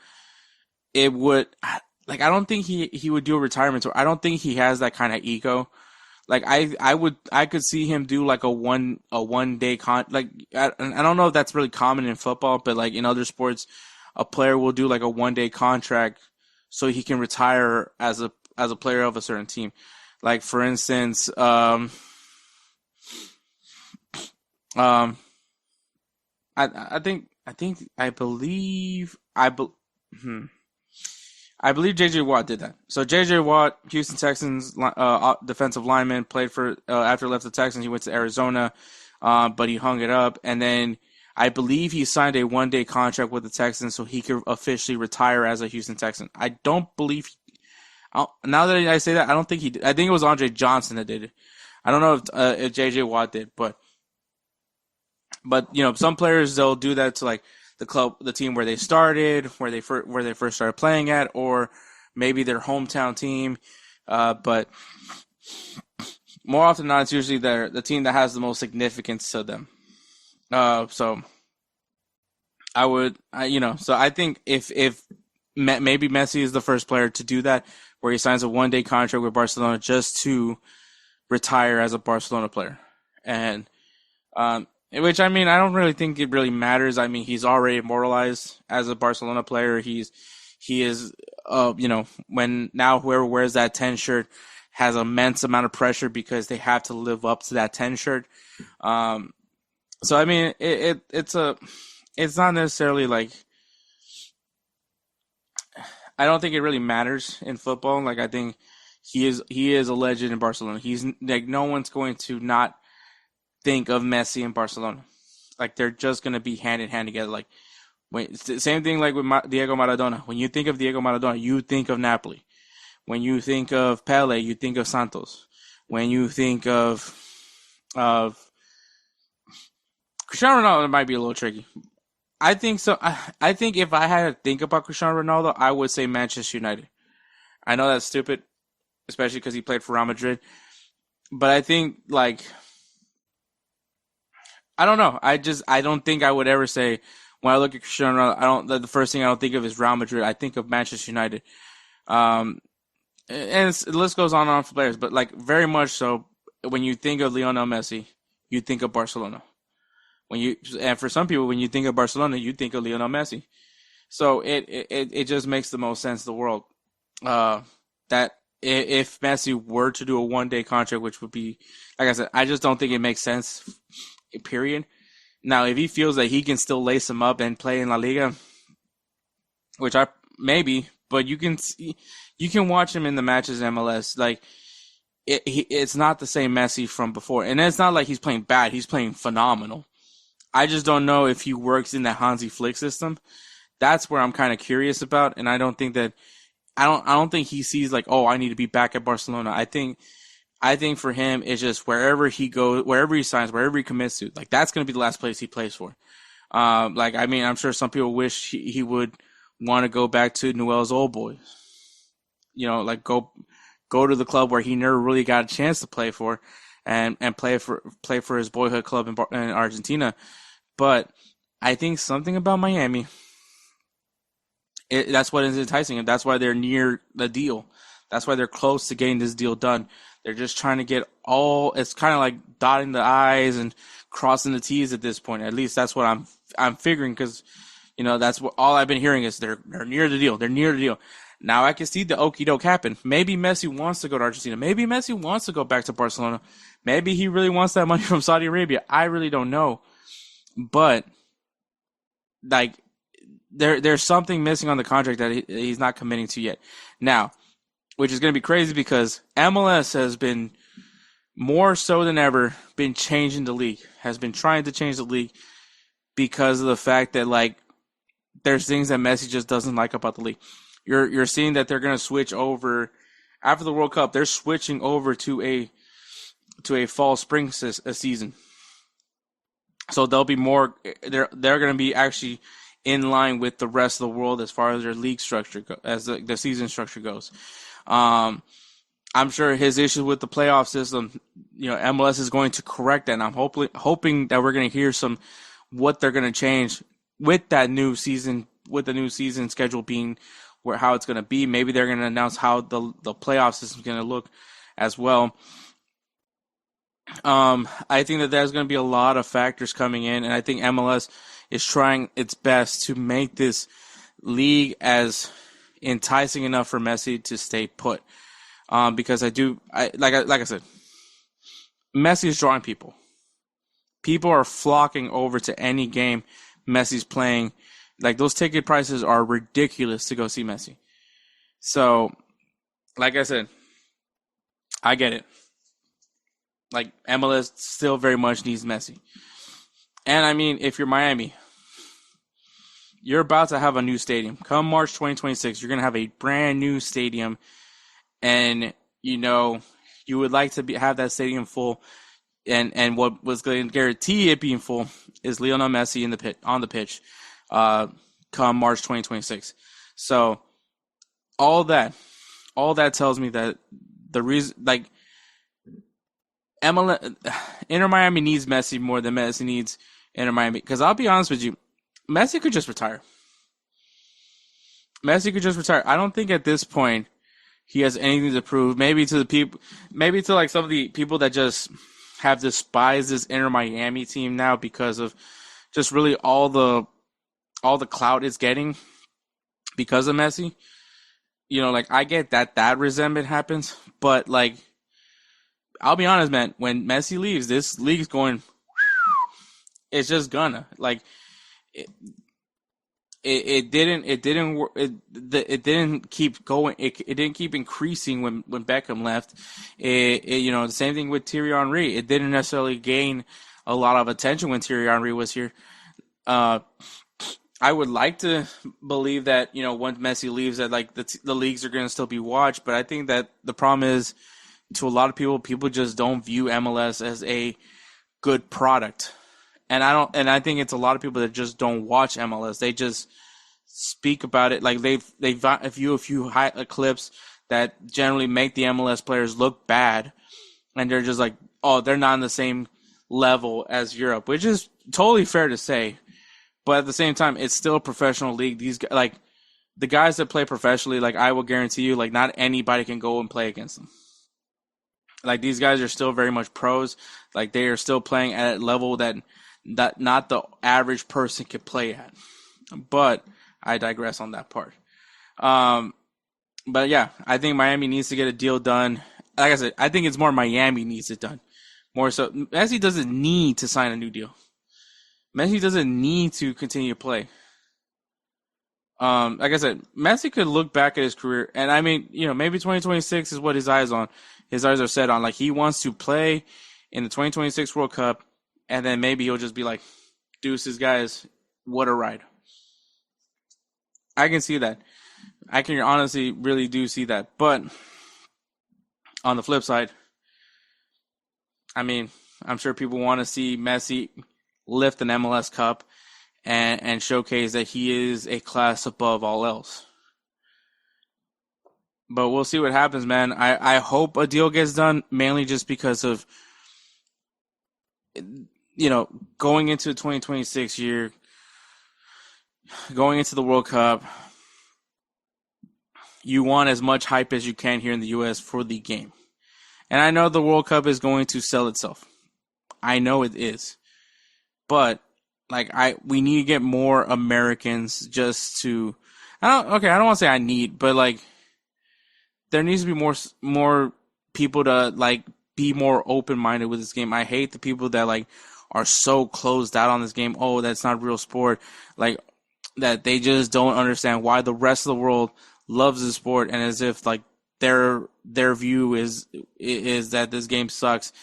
it would I don't think he would do a retirement tour. I don't think he has that kind of ego. I could see him do a one day I don't know if that's really common in football, but in other sports, a player will do a 1 day contract so he can retire as a player of a certain team. For instance, I believe I believe J.J. Watt did that. So J.J. Watt, Houston Texans defensive lineman, played for after he left the Texans. He went to Arizona, but he hung it up. And then I believe he signed a one-day contract with the Texans so he could officially retire as a Houston Texan. I don't believe now that I say that, I don't think he did. I think it was Andre Johnson that did it. I don't know if J.J. Watt did, but some players, they'll do that to like the team where they started, where they first started playing at, or maybe their hometown team. But more often than not, it's usually the team that has the most significance to them. So I think if maybe Messi is the first player to do that, where he signs a one-day contract with Barcelona just to retire as a Barcelona player, and which, I mean, I don't really think it really matters. I mean, he's already immortalized as a Barcelona player. He is, when now whoever wears that 10 shirt has an immense amount of pressure because they have to live up to that 10 shirt. So I mean, it's not necessarily like, I don't think it really matters in football. Like, I think he is a legend in Barcelona. He's like, no one's going to not think of Messi in Barcelona. Like, they're just going to be hand in hand together. Like, same thing like with Diego Maradona. When you think of Diego Maradona, you think of Napoli. When you think of Pele, you think of Santos. When you think of Cristiano Ronaldo, it might be a little tricky. I think so. I think if I had to think about Cristiano Ronaldo, I would say Manchester United. I know that's stupid, especially because he played for Real Madrid. But I think, like, I don't know. I don't think I would ever say, when I look at Cristiano Ronaldo, the first thing I don't think of is Real Madrid. I think of Manchester United. And the list goes on and on for players, but like very much so, when you think of Lionel Messi, you think of Barcelona. And for some people, when you think of Barcelona, you think of Lionel Messi. So it just makes the most sense in the world. That if Messi were to do a one-day contract, which would be, like I said, I just don't think it makes sense, period. Now, if he feels that he can still lace him up and play in La Liga, which but you can watch him in the matches in MLS. Like, it's not the same Messi from before. And it's not like he's playing bad. He's playing phenomenal. I just don't know if he works in the Hansi Flick system. That's where I'm kind of curious about, and I don't think he sees like, oh, I need to be back at Barcelona. I think for him, it's just wherever he goes, wherever he signs, wherever he commits to, like, that's going to be the last place he plays for. Like, I mean, I'm sure some people wish he would want to go back to Newell's Old Boys. Like go to the club where he never really got a chance to play for, and play for his boyhood club in Argentina. But I think something about Miami, that's what is enticing him. That's why they're near the deal. That's why they're close to getting this deal done. They're just trying to get it's kind of like dotting the I's and crossing the T's at this point. At least that's what I'm figuring, because, that's what all I've been hearing is they're near the deal. They're near the deal. Now I can see the okie doke happen. Maybe Messi wants to go to Argentina. Maybe Messi wants to go back to Barcelona. Maybe he really wants that money from Saudi Arabia. I really don't know. But, like, there's something missing on the contract that he's not committing to yet. Now, which is going to be crazy because MLS has been more so than ever been changing the league, has been trying to change the league because of the fact that, like, there's things that Messi just doesn't like about the league. You're seeing that they're going to switch over after the World Cup. They're switching over to a fall spring season. So they'll be more. They're going to be actually in line with the rest of the world as far as their league structure as the season structure goes. I'm sure his issue with the playoff system, MLS is going to correct that, and I'm hoping that we're going to hear what they're going to change with that new season, with the new season schedule being how it's going to be. Maybe they're going to announce how the playoff system is going to look as well. I think that there's going to be a lot of factors coming in, and I think MLS is trying its best to make this league as enticing enough for Messi to stay put. Because like I said, Messi is drawing people. People are flocking over to any game Messi's playing. Like, those ticket prices are ridiculous to go see Messi. So, like I said, I get it. Like, MLS still very much needs Messi. And, I mean, if you're Miami, you're about to have a new stadium. Come March 2026, you're going to have a brand new stadium. And, you know, you would like to have that stadium full. And what was going to guarantee it being full is Lionel Messi on the pitch come March 2026. So all that tells me that the reason, like, Inter Miami needs Messi more than Messi needs Inter Miami. Because I'll be honest with you, Messi could just retire. I don't think at this point he has anything to prove. Maybe to the people, maybe to like some of the people that just have despised this Inter Miami team now because of just really all the clout it's getting because of Messi. You know, like, I get that resentment happens, but like, I'll be honest, man, when Messi leaves, this league's going, it's just gonna, like, it didn't keep going. It didn't keep increasing when Beckham left. You know, the same thing with Thierry Henry. It didn't necessarily gain a lot of attention when Thierry Henry was here. I would like to believe that, you know, once Messi leaves, that like the leagues are going to still be watched. But I think that the problem is, to a lot of people just don't view MLS as a good product. And I think it's a lot of people that just don't watch MLS. They just speak about it. Like, they view a few clips that generally make the MLS players look bad. And they're just like, oh, they're not on the same level as Europe, which is totally fair to say. But at the same time, it's still a professional league. These, like, the guys that play professionally, like, I will guarantee you, like, not anybody can go and play against them. Like, these guys are still very much pros. Like, they are still playing at a level that not the average person could play at. But I digress on that part. But yeah, I think Miami needs to get a deal done. Like I said, I think it's more Miami needs it done. More so, Messi doesn't need to sign a new deal. Messi doesn't need to continue to play. Like I said, Messi could look back at his career, and I mean, you know, maybe 2026 is what his eyes are set on. Like, he wants to play in the 2026 World Cup, and then maybe he'll just be like, deuces, guys, what a ride. I can see that. I can honestly really do see that. But on the flip side, I mean, I'm sure people want to see Messi lift an MLS Cup and showcase that he is a class above all else. But we'll see what happens, man. I hope a deal gets done, mainly just because of, you know, going into the 2026 year, going into the World Cup, you want as much hype as you can here in the U.S. for the game. And I know the World Cup is going to sell itself. I know it is. But, like, we need to get more Americans just to, I don't want to say I need, but, like, there needs to be more people to, like, be more open-minded with this game. I hate the people that, like, are so closed out on this game. Oh, that's not real sport. Like, that they just don't understand why the rest of the world loves the sport, and as if, like, their view is that this game sucks.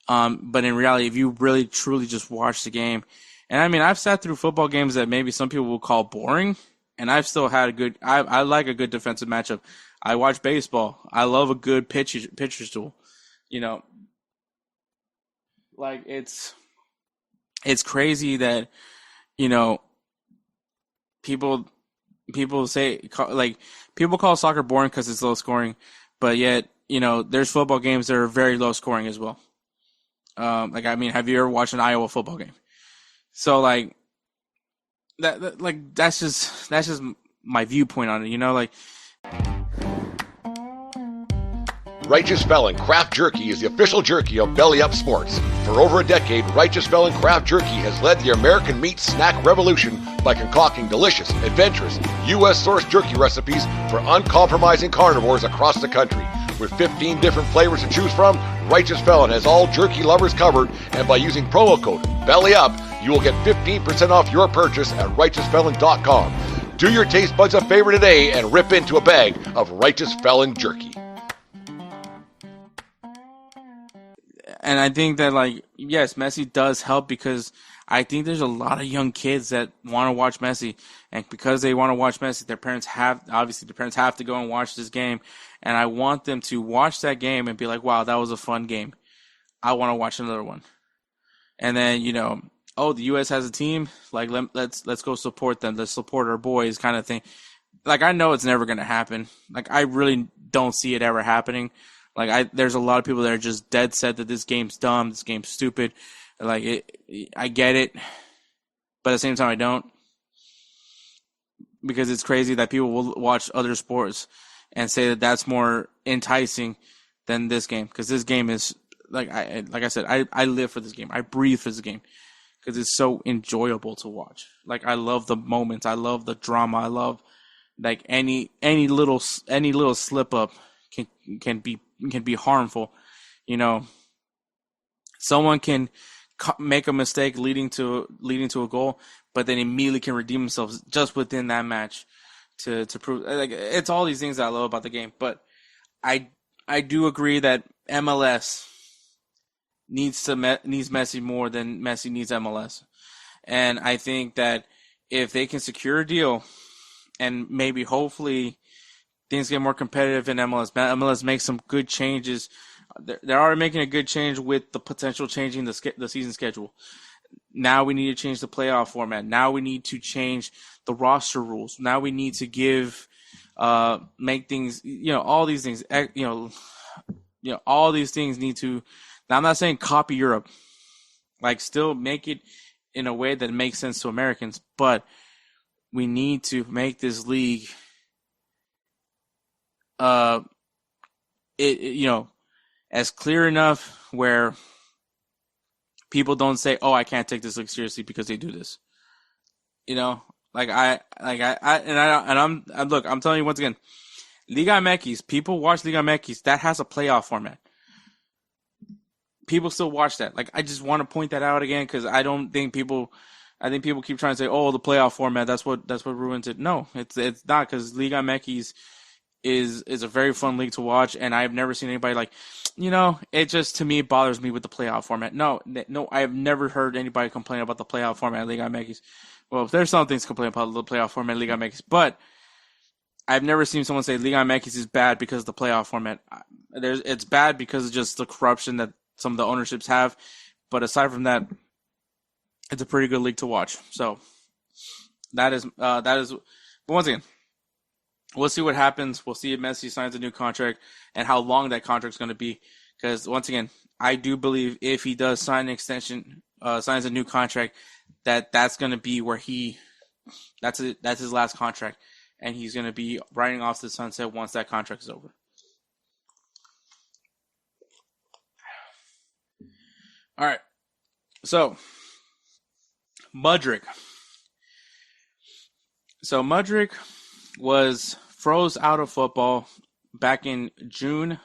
But in reality, if you really truly just watch the game, and I mean, I've sat through football games that maybe some people will call boring, and I've still had I like a good defensive matchup. I watch baseball. I love a good pitcher's duel. You know, like, it's crazy that, you know, people say, like, people call soccer boring because it's low scoring, but yet, you know, there's football games that are very low scoring as well. Like, I mean, have you ever watched an Iowa football game? So, like, that's just my viewpoint on it, you know, like. Righteous Felon Craft Jerky is the official jerky of BellyUpSports. For over a decade, Righteous Felon Craft Jerky has led the American meat snack revolution by concocting delicious, adventurous, U.S.-sourced jerky recipes for uncompromising carnivores across the country. With 15 different flavors to choose from, Righteous Felon has all jerky lovers covered, and by using promo code BELLYUP, you will get 15% off your purchase at RighteousFelon.com. Do your taste buds a favor today and rip into a bag of Righteous Felon Jerky. And I think that, like, yes, Messi does help because I think there's a lot of young kids that want to watch Messi. And because they want to watch Messi, their parents have to go and watch this game. And I want them to watch that game and be like, wow, that was a fun game. I want to watch another one. And then, you know, oh, the U.S. has a team. Like, let's go support them. Let's support our boys kind of thing. Like, I know it's never going to happen. Like, I really don't see it ever happening. Like, there's a lot of people that are just dead set that this game's dumb, this game's stupid. Like, I get it, but at the same time, I don't. Because it's crazy that people will watch other sports and say that that's more enticing than this game. Because this game is, like I said, I live for this game. I breathe for this game. Because it's so enjoyable to watch. Like, I love the moments. I love the drama. I love, like, any little slip up can be harmful. You know, someone can make a mistake leading to a goal, but then immediately can redeem themselves just within that match to prove. Like, it's all these things that I love about the game. But I do agree that MLS needs Messi more than Messi needs MLS. And I think that if they can secure a deal and maybe hopefully things get more competitive in MLS makes some good changes. They're already making a good change with the potential changing the season schedule. Now we need to change the playoff format. Now we need to change the roster rules. Now we need to make things, all these things, all these things need to. Now, I'm not saying copy Europe, like still make it in a way that makes sense to Americans, but we need to make this league, as clear enough where people don't say, "Oh, I can't take this league seriously because they do this." I'm telling you once again, Liga MX, people watch Liga MX, that has a playoff format. People still watch that. Like, I just want to point that out again because I think people keep trying to say, "Oh, the playoff format, that's what ruins it." No, it's not, because Liga MX is a very fun league to watch, and I've never seen anybody like, it just, to me, bothers me with the playoff format. No, I have never heard anybody complain about the playoff format in Liga MX. Well, there's some things to complain about the playoff format in Liga MX, but I've never seen someone say Liga MX is bad because of the playoff format. It's bad because of just the corruption that some of the ownerships have, but aside from that, it's a pretty good league to watch. So that is. But once again, we'll see what happens. We'll see if Messi signs a new contract and how long that contract's going to be. Because once again, I do believe if he does sign an extension, signs a new contract, that's going to be where that's his last contract, and he's going to be riding off the sunset once that contract is over. All right, so Mudryk. So Mudryk was froze out of football back in June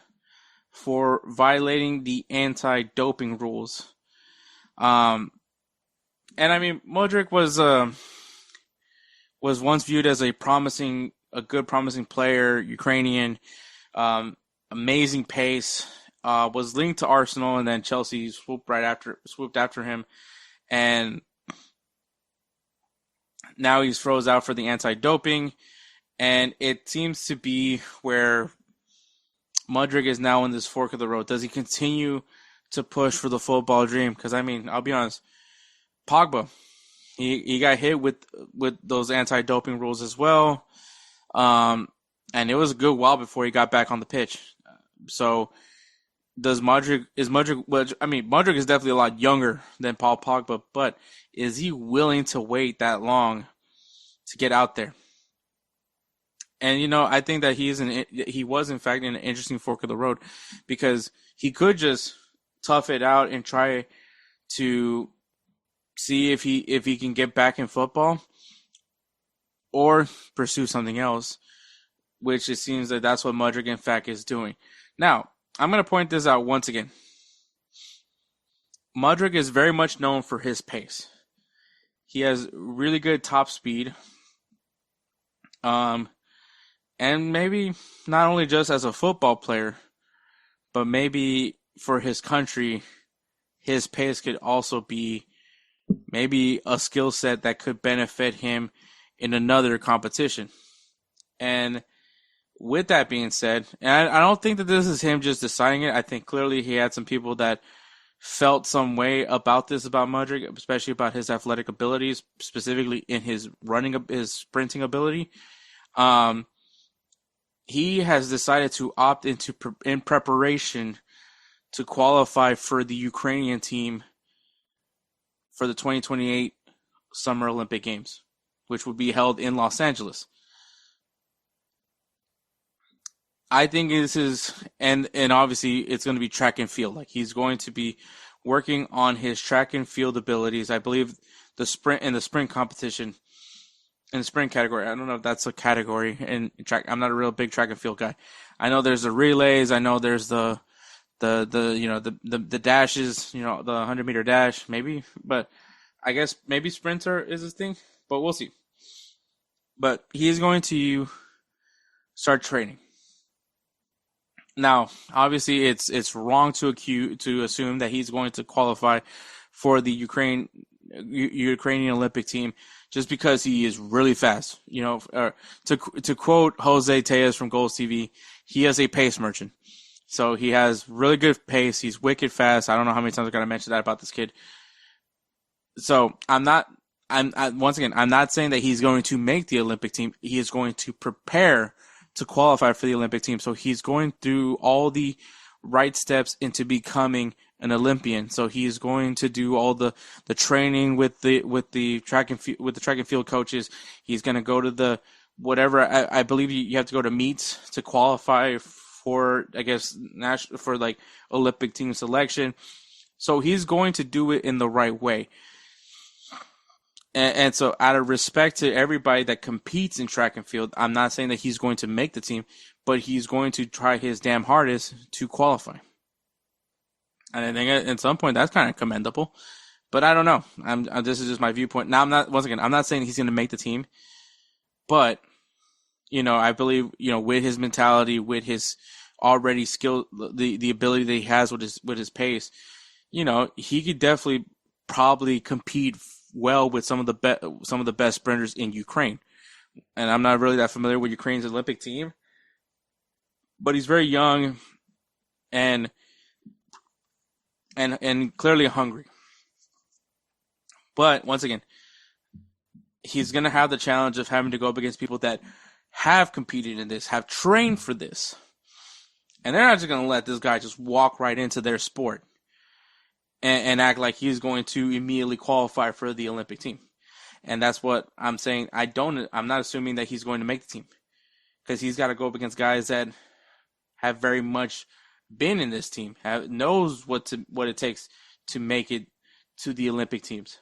for violating the anti-doping rules. And I mean, Mudryk was once viewed as a promising player, Ukrainian, amazing pace. Was linked to Arsenal, and then Chelsea swooped after him, and now he's froze out for the anti-doping, and it seems to be where Mudryk is now in this fork of the road. Does he continue to push for the football dream? Because, I mean, I'll be honest, Pogba, he got hit with those anti-doping rules as well, and it was a good while before he got back on the pitch. So Mudryk is definitely a lot younger than Paul Pogba, but is he willing to wait that long to get out there? And, I think that he was, in fact, in an interesting fork of the road, because he could just tough it out and try to see if he can get back in football, or pursue something else, which it seems that that's what Mudryk, in fact, is doing. Now, I'm going to point this out once again. Mudryk is very much known for his pace. He has really good top speed. And maybe not only just as a football player, but maybe for his country, his pace could also be maybe a skill set that could benefit him in another competition. And with that being said, and I don't think that this is him just deciding it. I think clearly he had some people that felt some way about this, about Mudryk, especially about his athletic abilities, specifically in his sprinting ability. He has decided to opt in preparation to qualify for the Ukrainian team for the 2028 Summer Olympic Games, which will be held in Los Angeles. I think this is, and obviously it's going to be track and field. Like, he's going to be working on his track and field abilities. I believe the sprint competition, in the sprint category. I don't know if that's a category in track. I'm not a real big track and field guy. I know there's the relays. I know there's the dashes. The 100-meter dash, maybe. But I guess maybe sprinter is his thing. But we'll see. But he is going to start training. Now, obviously, it's wrong to assume that he's going to qualify for the Ukrainian Olympic team just because he is really fast. To quote Jose Tejas from GolzTV, he is a pace merchant. So he has really good pace. He's wicked fast. I don't know how many times I got to mention that about this kid. So I'm not saying that he's going to make the Olympic team. He is going to prepare to qualify for the Olympic team. So he's going through all the right steps into becoming an Olympian. So he's going to do all the training with the track and field coaches. He's going to go to the whatever. I believe you have to go to meets to qualify for, I guess, for like Olympic team selection. So he's going to do it in the right way. And so out of respect to everybody that competes in track and field, I'm not saying that he's going to make the team, but he's going to try his damn hardest to qualify. And I think at some point that's kind of commendable, but I don't know. This is just my viewpoint. Now, I'm not saying he's going to make the team, but, I believe, with his mentality, with his already skill, the ability that he has with his pace, he could definitely probably compete well with some of the best sprinters in Ukraine. And I'm not really that familiar with Ukraine's Olympic team, but he's very young and clearly hungry. But once again, he's going to have the challenge of having to go up against people that have competed in this, have trained for this. And they're not just going to let this guy just walk right into their sport and act like he's going to immediately qualify for the Olympic team. And that's what I'm saying. I'm not assuming that he's going to make the team, because he's got to go up against guys that have very much been in this team, knows what it takes to make it to the Olympic teams.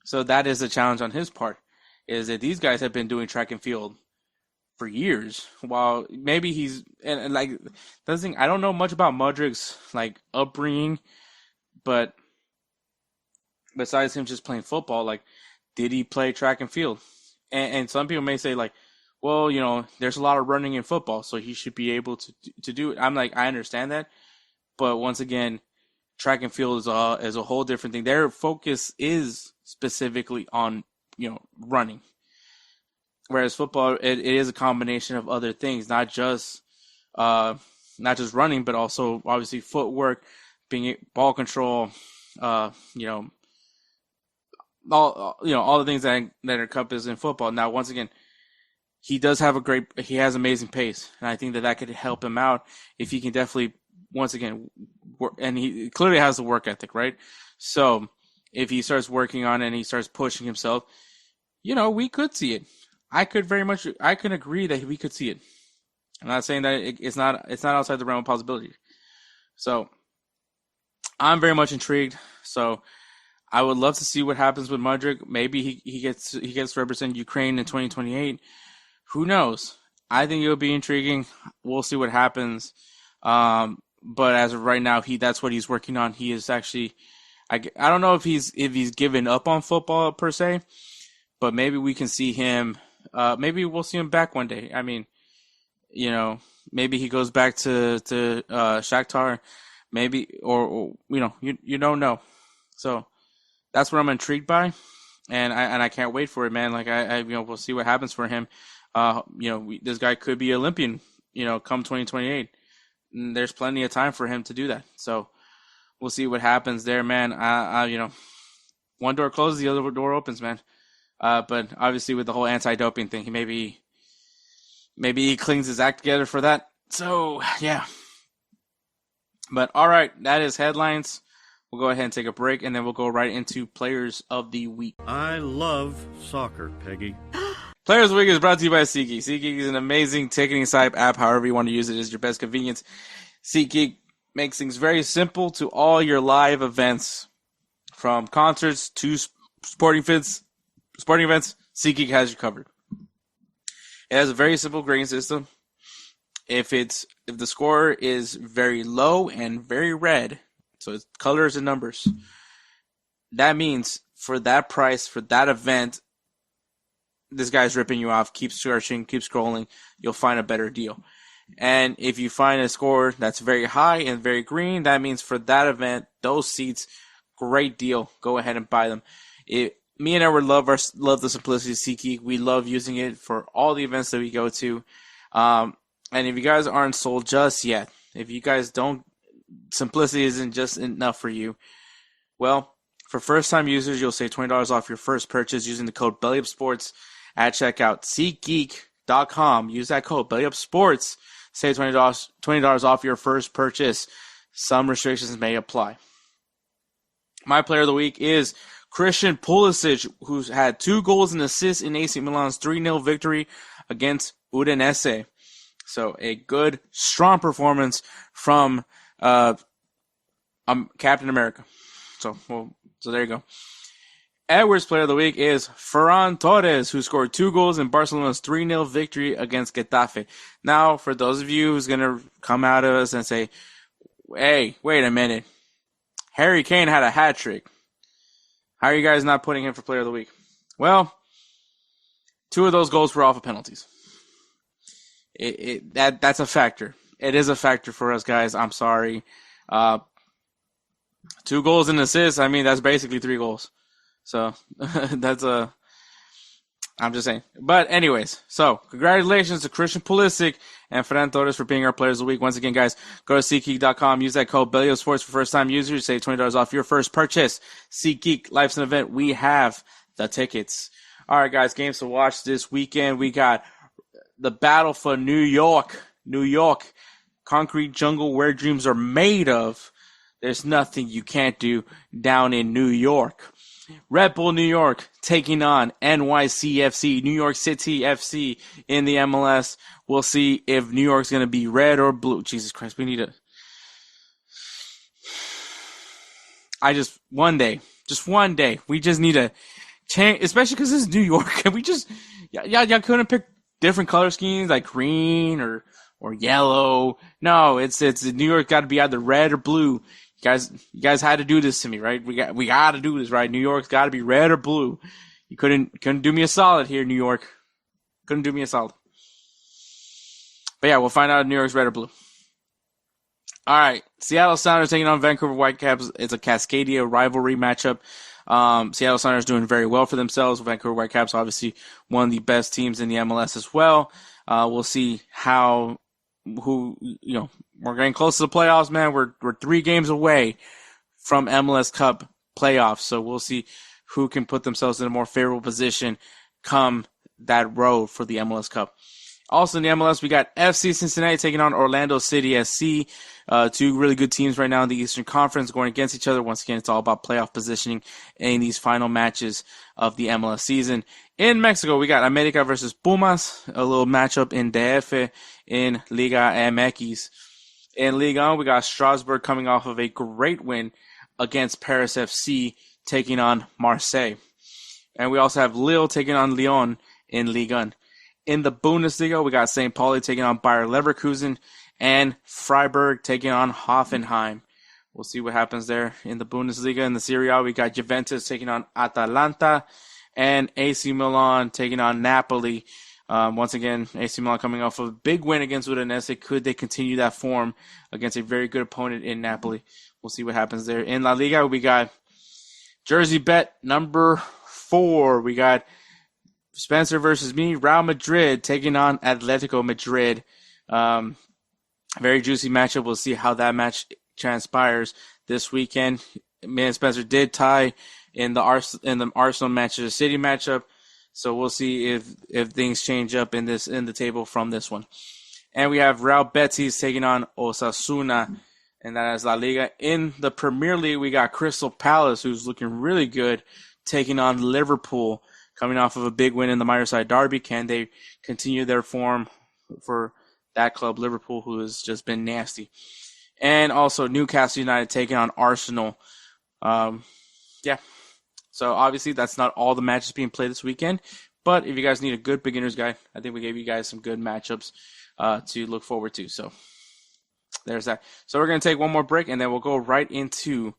So that is a challenge on his part, is that these guys have been doing track and field for years, while maybe he's and like the thing, I don't know much about Mudryk's like upbringing, but besides him just playing football, like, did he play track and field? And some people may say, like, well, there's a lot of running in football, so he should be able to do it. I'm like, I understand that, but once again, track and field is a whole different thing. Their focus is specifically on running, whereas football it is a combination of other things, not just running, but also obviously footwork, ball control, all the things that are encompassed in football. Now, once again, he has amazing pace, and I think that could help him out if he can definitely, once again, work, and he clearly has the work ethic, right? So if he starts working on it and he starts pushing himself, we could see it. I could agree that we could see it. I'm not saying that it's not outside the realm of possibility. So I'm very much intrigued. So I would love to see what happens with Mudryk. Maybe he gets to represent Ukraine in 2028. Who knows? I think it'll be intriguing. We'll see what happens. But as of right now, that's what he's working on. He is actually, I don't know if he's given up on football per se, but maybe we can see him maybe we'll see him back one day. I mean, maybe he goes back to Shakhtar, maybe, or you don't know. So that's what I'm intrigued by, and I can't wait for it, man. Like we'll see what happens for him. This guy could be Olympian, come 2028. And there's plenty of time for him to do that. So we'll see what happens there, man. One door closes, the other door opens, man. But obviously with the whole anti-doping thing, maybe he clings his act together for that. So, yeah. But, all right, that is headlines. We'll go ahead and take a break, and then we'll go right into Players of the Week. I love soccer, Peggy. Players of the Week is brought to you by SeatGeek. SeatGeek is an amazing ticketing site app. However you want to use it is your best convenience. SeatGeek makes things very simple to all your live events. From concerts to sporting events, SeatGeek has you covered. It has a very simple grading system. If the score is very low and very red, so it's colors and numbers, that means for that price, for that event, this guy's ripping you off. Keep searching, keep scrolling. You'll find a better deal. And if you find a score that's very high and very green, that means for that event, those seats, great deal. Go ahead and buy them. Me and Edward love the simplicity of SeatGeek. We love using it for all the events that we go to. And if you guys aren't sold just yet, if you guys don't, simplicity isn't just enough for you. Well, for first-time users, you'll save $20 off your first purchase using the code BellyUpSports at checkout. SeatGeek.com. Use that code BellyUpSports. Save $20 off your first purchase. Some restrictions may apply. My player of the week is Christian Pulisic, who's had 2 goals and assists in AC Milan's 3-0 victory against Udinese. So a good, strong performance from Captain America. So there you go. Edwards' player of the week is Ferran Torres, who scored 2 goals in Barcelona's 3-0 victory against Getafe. Now, for those of you who's going to come out of us and say, hey, wait a minute. Harry Kane had a hat trick. How are you guys not putting him for player of the week? Well, 2 of those goals were off of penalties. That's a factor. It is a factor for us, guys. I'm sorry. 2 goals and assists, I mean, that's basically 3 goals. So, I'm just saying. But anyways, so congratulations to Christian Pulisic and Ferran Torres for being our players of the week. Once again, guys, go to SeatGeek.com. Use that code BellyUpSports for first-time users. Save $20 off your first purchase. SeatGeek, life's an event. We have the tickets. All right, guys, games to watch this weekend. We got the battle for New York. New York, concrete jungle where dreams are made of. There's nothing you can't do down in New York. Red Bull New York taking on NYCFC, New York City FC in the MLS. We'll see if New York's going to be red or blue. Jesus Christ, we need to... one day, we just need to change, especially because this is New York. Can we just... Y'all couldn't pick different color schemes like green or yellow. No, it's New York got to be either red or blue. You guys had to do this to me, right? We got to do this, right? New York's got to be red or blue. You couldn't do me a solid here, New York. Couldn't do me a solid. But yeah, we'll find out if New York's red or blue. All right, Seattle Sounders taking on Vancouver Whitecaps. It's a Cascadia rivalry matchup. Seattle Sounders doing very well for themselves. Vancouver Whitecaps, obviously one of the best teams in the MLS as well. We'll see we're getting close to the playoffs, man. We're 3 games away from MLS Cup playoffs, so we'll see who can put themselves in a more favorable position come that road for the MLS Cup. Also in the MLS, we got FC Cincinnati taking on Orlando City SC. 2 really good teams right now in the Eastern Conference going against each other. Once again, it's all about playoff positioning in these final matches of the MLS season. In Mexico, we got America versus Pumas, a little matchup in DF in Liga MX. In Liga 1, we got Strasbourg coming off of a great win against Paris FC, taking on Marseille. And we also have Lille taking on Lyon in Ligue 1. In the Bundesliga, we got St. Pauli taking on Bayer Leverkusen and Freiburg taking on Hoffenheim. We'll see what happens there in the Bundesliga. In the Serie A, we got Juventus taking on Atalanta and AC Milan taking on Napoli. Once again, AC Milan coming off of a big win against Udinese. Could they continue that form against a very good opponent in Napoli? We'll see what happens there. In La Liga, we got Jersey bet number 4. We got Spencer versus me, Real Madrid taking on Atletico Madrid. Very juicy matchup. We'll see how that match transpires this weekend. Me and Spencer did tie in the Arsenal Manchester City matchup. So we'll see if things change up in the table from this one. And we have Real Betis taking on Osasuna, and that is La Liga. In the Premier League, we got Crystal Palace, who's looking really good, taking on Liverpool, coming off of a big win in the Merseyside derby. Can they continue their form for that club, Liverpool, who has just been nasty? And also Newcastle United taking on Arsenal. So obviously that's not all the matches being played this weekend, but if you guys need a good beginner's guide, I think we gave you guys some good matchups to look forward to. So there's that. So we're going to take one more break, and then we'll go right into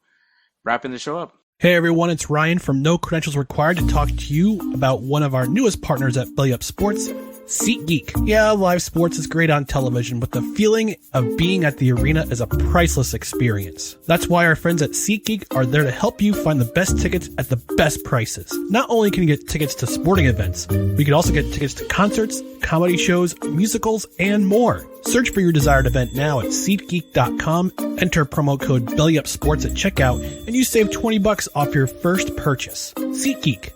wrapping the show up. Hey everyone, it's Ryan from No Credentials Required to talk to you about one of our newest partners at BellyUpSports, SeatGeek. Yeah, live sports is great on television, but the feeling of being at the arena is a priceless experience. That's why our friends at SeatGeek are there to help you find the best tickets at the best prices. Not only can you get tickets to sporting events, but you can also get tickets to concerts, comedy shows, musicals, and more. Search for your desired event now at SeatGeek.com, enter promo code BellyUpSports at checkout, and you save $20 off your first purchase. SeatGeek.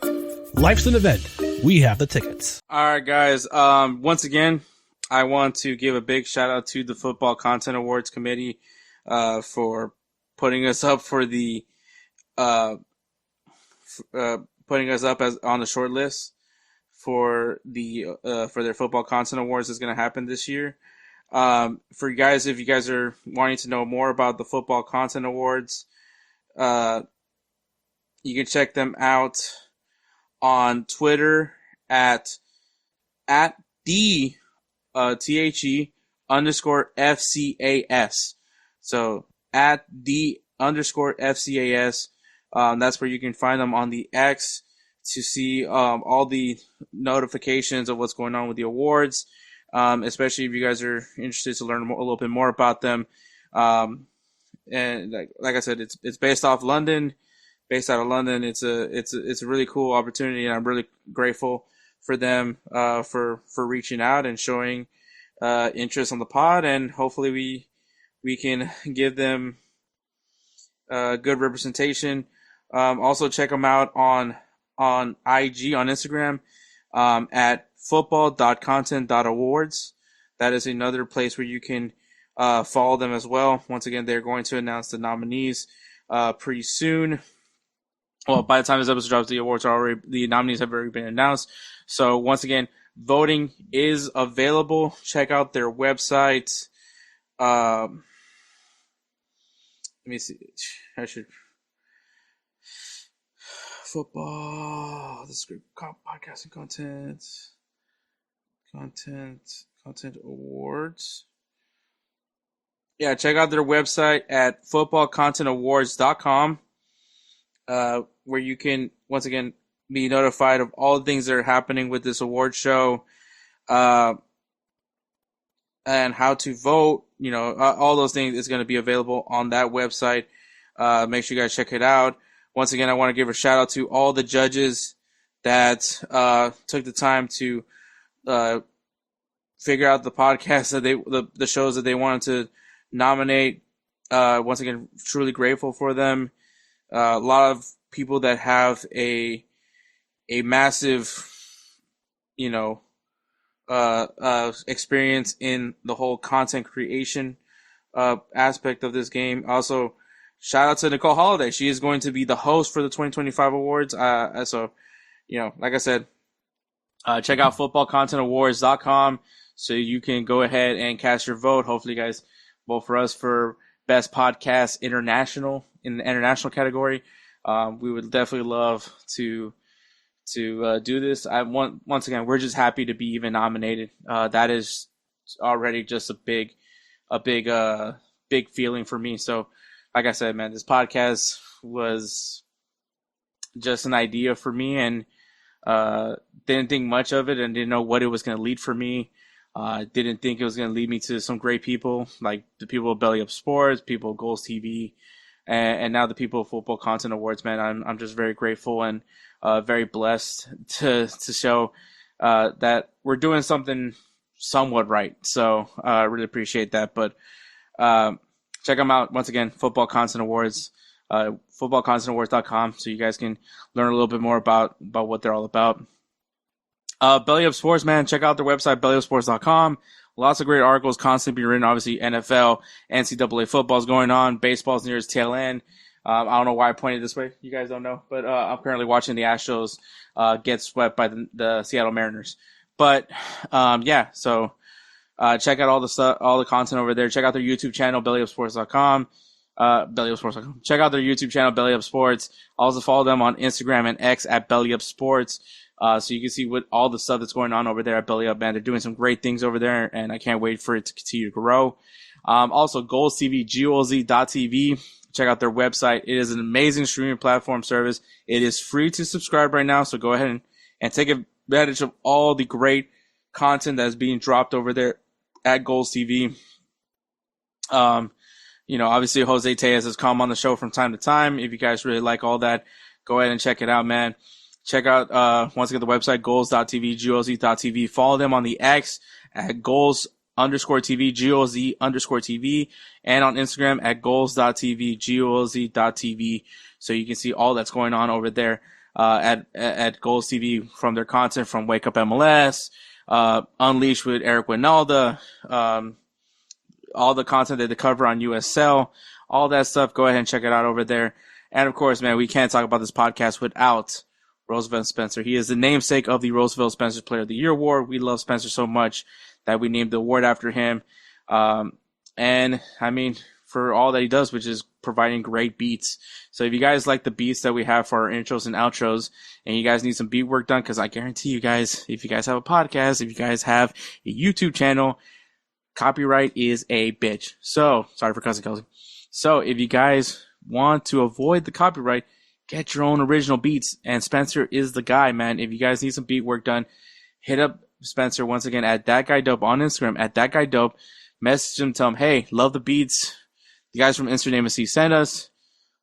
Life's an event. We have the tickets. All right, guys. Once again, I want to give a big shout out to the Football Content Awards Committee for putting us up for the putting us up as on the short list for their Football Content Awards that's going to happen this year. For you guys, if you guys are wanting to know more about the Football Content Awards, you can check them out on Twitter at the @the_FCAS. So at the_FCAS. That's where you can find them on the X to see all the notifications of what's going on with the awards. Especially if you guys are interested to learn a little bit more about them. And like I said, it's based out of London. It's a really cool opportunity, and I'm really grateful for them for reaching out and showing interest on the pod, and hopefully we can give them good representation. Also check them out on IG, on Instagram, at football.content.awards. That is another place where you can follow them as well. Once again, they're going to announce the nominees pretty soon. Well, by the time this episode drops, the nominees have already been announced. So once again, voting is available. Check out their website. Let me see. I should. Football. This is great. Podcasting content awards. Yeah, check out their website at footballcontentawards.com. Where you can, once again, be notified of all the things that are happening with this award show, and how to vote. All those things is going to be available on that website. Make sure you guys check it out. Once again, I want to give a shout out to all the judges that took the time to figure out the podcast that the shows that they wanted to nominate. Once again, truly grateful for them. A lot of people that have a massive, experience in the whole content creation aspect of this game. Also, shout out to Nicole Holiday. She is going to be the host for the 2025 awards. So, like I said, check out footballcontentawards.com so you can go ahead and cast your vote. Hopefully, you guys vote for us for Best Podcast International in the international category. We would definitely love to do this. Once again, we're just happy to be even nominated. That is already just a big feeling for me. So, like I said, man, this podcast was just an idea for me, and Didn't think much of it and didn't know what it was going to lead for me. Didn't think it was going to lead me to some great people, like the people of Belly Up Sports, people of GolzTV, and now the people of Football Content Awards. Man, I'm just very grateful and very blessed to show that we're doing something somewhat right. So I really appreciate that. But check them out once again, Football Content Awards, footballcontentawards.com, so you guys can learn a little bit more about what they're all about. Belly Up Sports, man, check out their website, BellyUpSports.com. Lots of great articles constantly being written. Obviously, NFL, NCAA football's going on. Baseball's near its tail end. I don't know why I pointed this way. You guys don't know. But I'm currently watching the Astros get swept by the Seattle Mariners. But, so check out all the stuff, all the content over there. Check out their YouTube channel, BellyUpSports.com. BellyUpSports.com. Check out their YouTube channel, BellyUpSports. Also follow them on Instagram and X at BellyUpSports. So you can see what all the stuff that's going on over there at Belly Up, man. They're doing some great things over there, and I can't wait for it to continue to grow. Also, GolzTV, GolzTV. Check out their website. It is an amazing streaming platform service. It is free to subscribe right now, so go ahead and take advantage of all the great content that is being dropped over there at GolzTV. Obviously, Jose Tejas has come on the show from time to time. If you guys really like all that, go ahead and check it out, man. Check out, once again, the website, Golz.tv, GolzTV. Follow them on the X at Golz_TV, GolZ_TV, and on Instagram at Golz.tv, GolZ.tv. So you can see all that's going on over there, at GolzTV, from their content from Wake Up MLS, Unleashed with Eric Winalda, all the content that they cover on USL, all that stuff. Go ahead and check it out over there. And of course, man, we can't talk about this podcast without Roosevelt Spencer. He is the namesake of the Roosevelt Spencer Player of the Year Award. We love Spencer so much that we named the award after him. And I mean, for all that he does, which is providing great beats. So if you guys like the beats that we have for our intros and outros, and you guys need some beat work done, because I guarantee you guys, if you guys have a podcast, if you guys have a YouTube channel, copyright is a bitch. So, sorry for cussing, Kelsey. So if you guys want to avoid the copyright, get your own original beats, and Spencer is the guy, man. If you guys need some beat work done, hit up Spencer once again at ThatGuyDope on Instagram, at ThatGuyDope. Message him, tell him, hey, love the beats. The guys from Instant INFC sent us.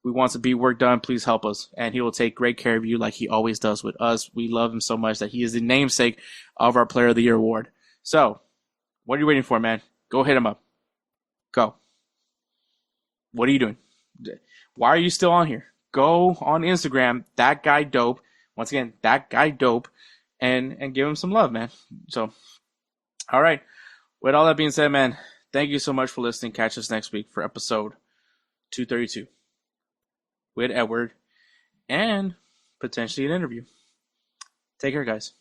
We want some beat work done. Please help us. And he will take great care of you like he always does with us. We love him so much that he is the namesake of our Player of the Year award. So, what are you waiting for, man? Go hit him up. Go. What are you doing? Why are you still on here? Go on Instagram, ThatGuyDope. Once again, ThatGuyDope, and give him some love, man. So, all right. With all that being said, man, thank you so much for listening. Catch us next week for episode 232 with Edward and potentially an interview. Take care, guys.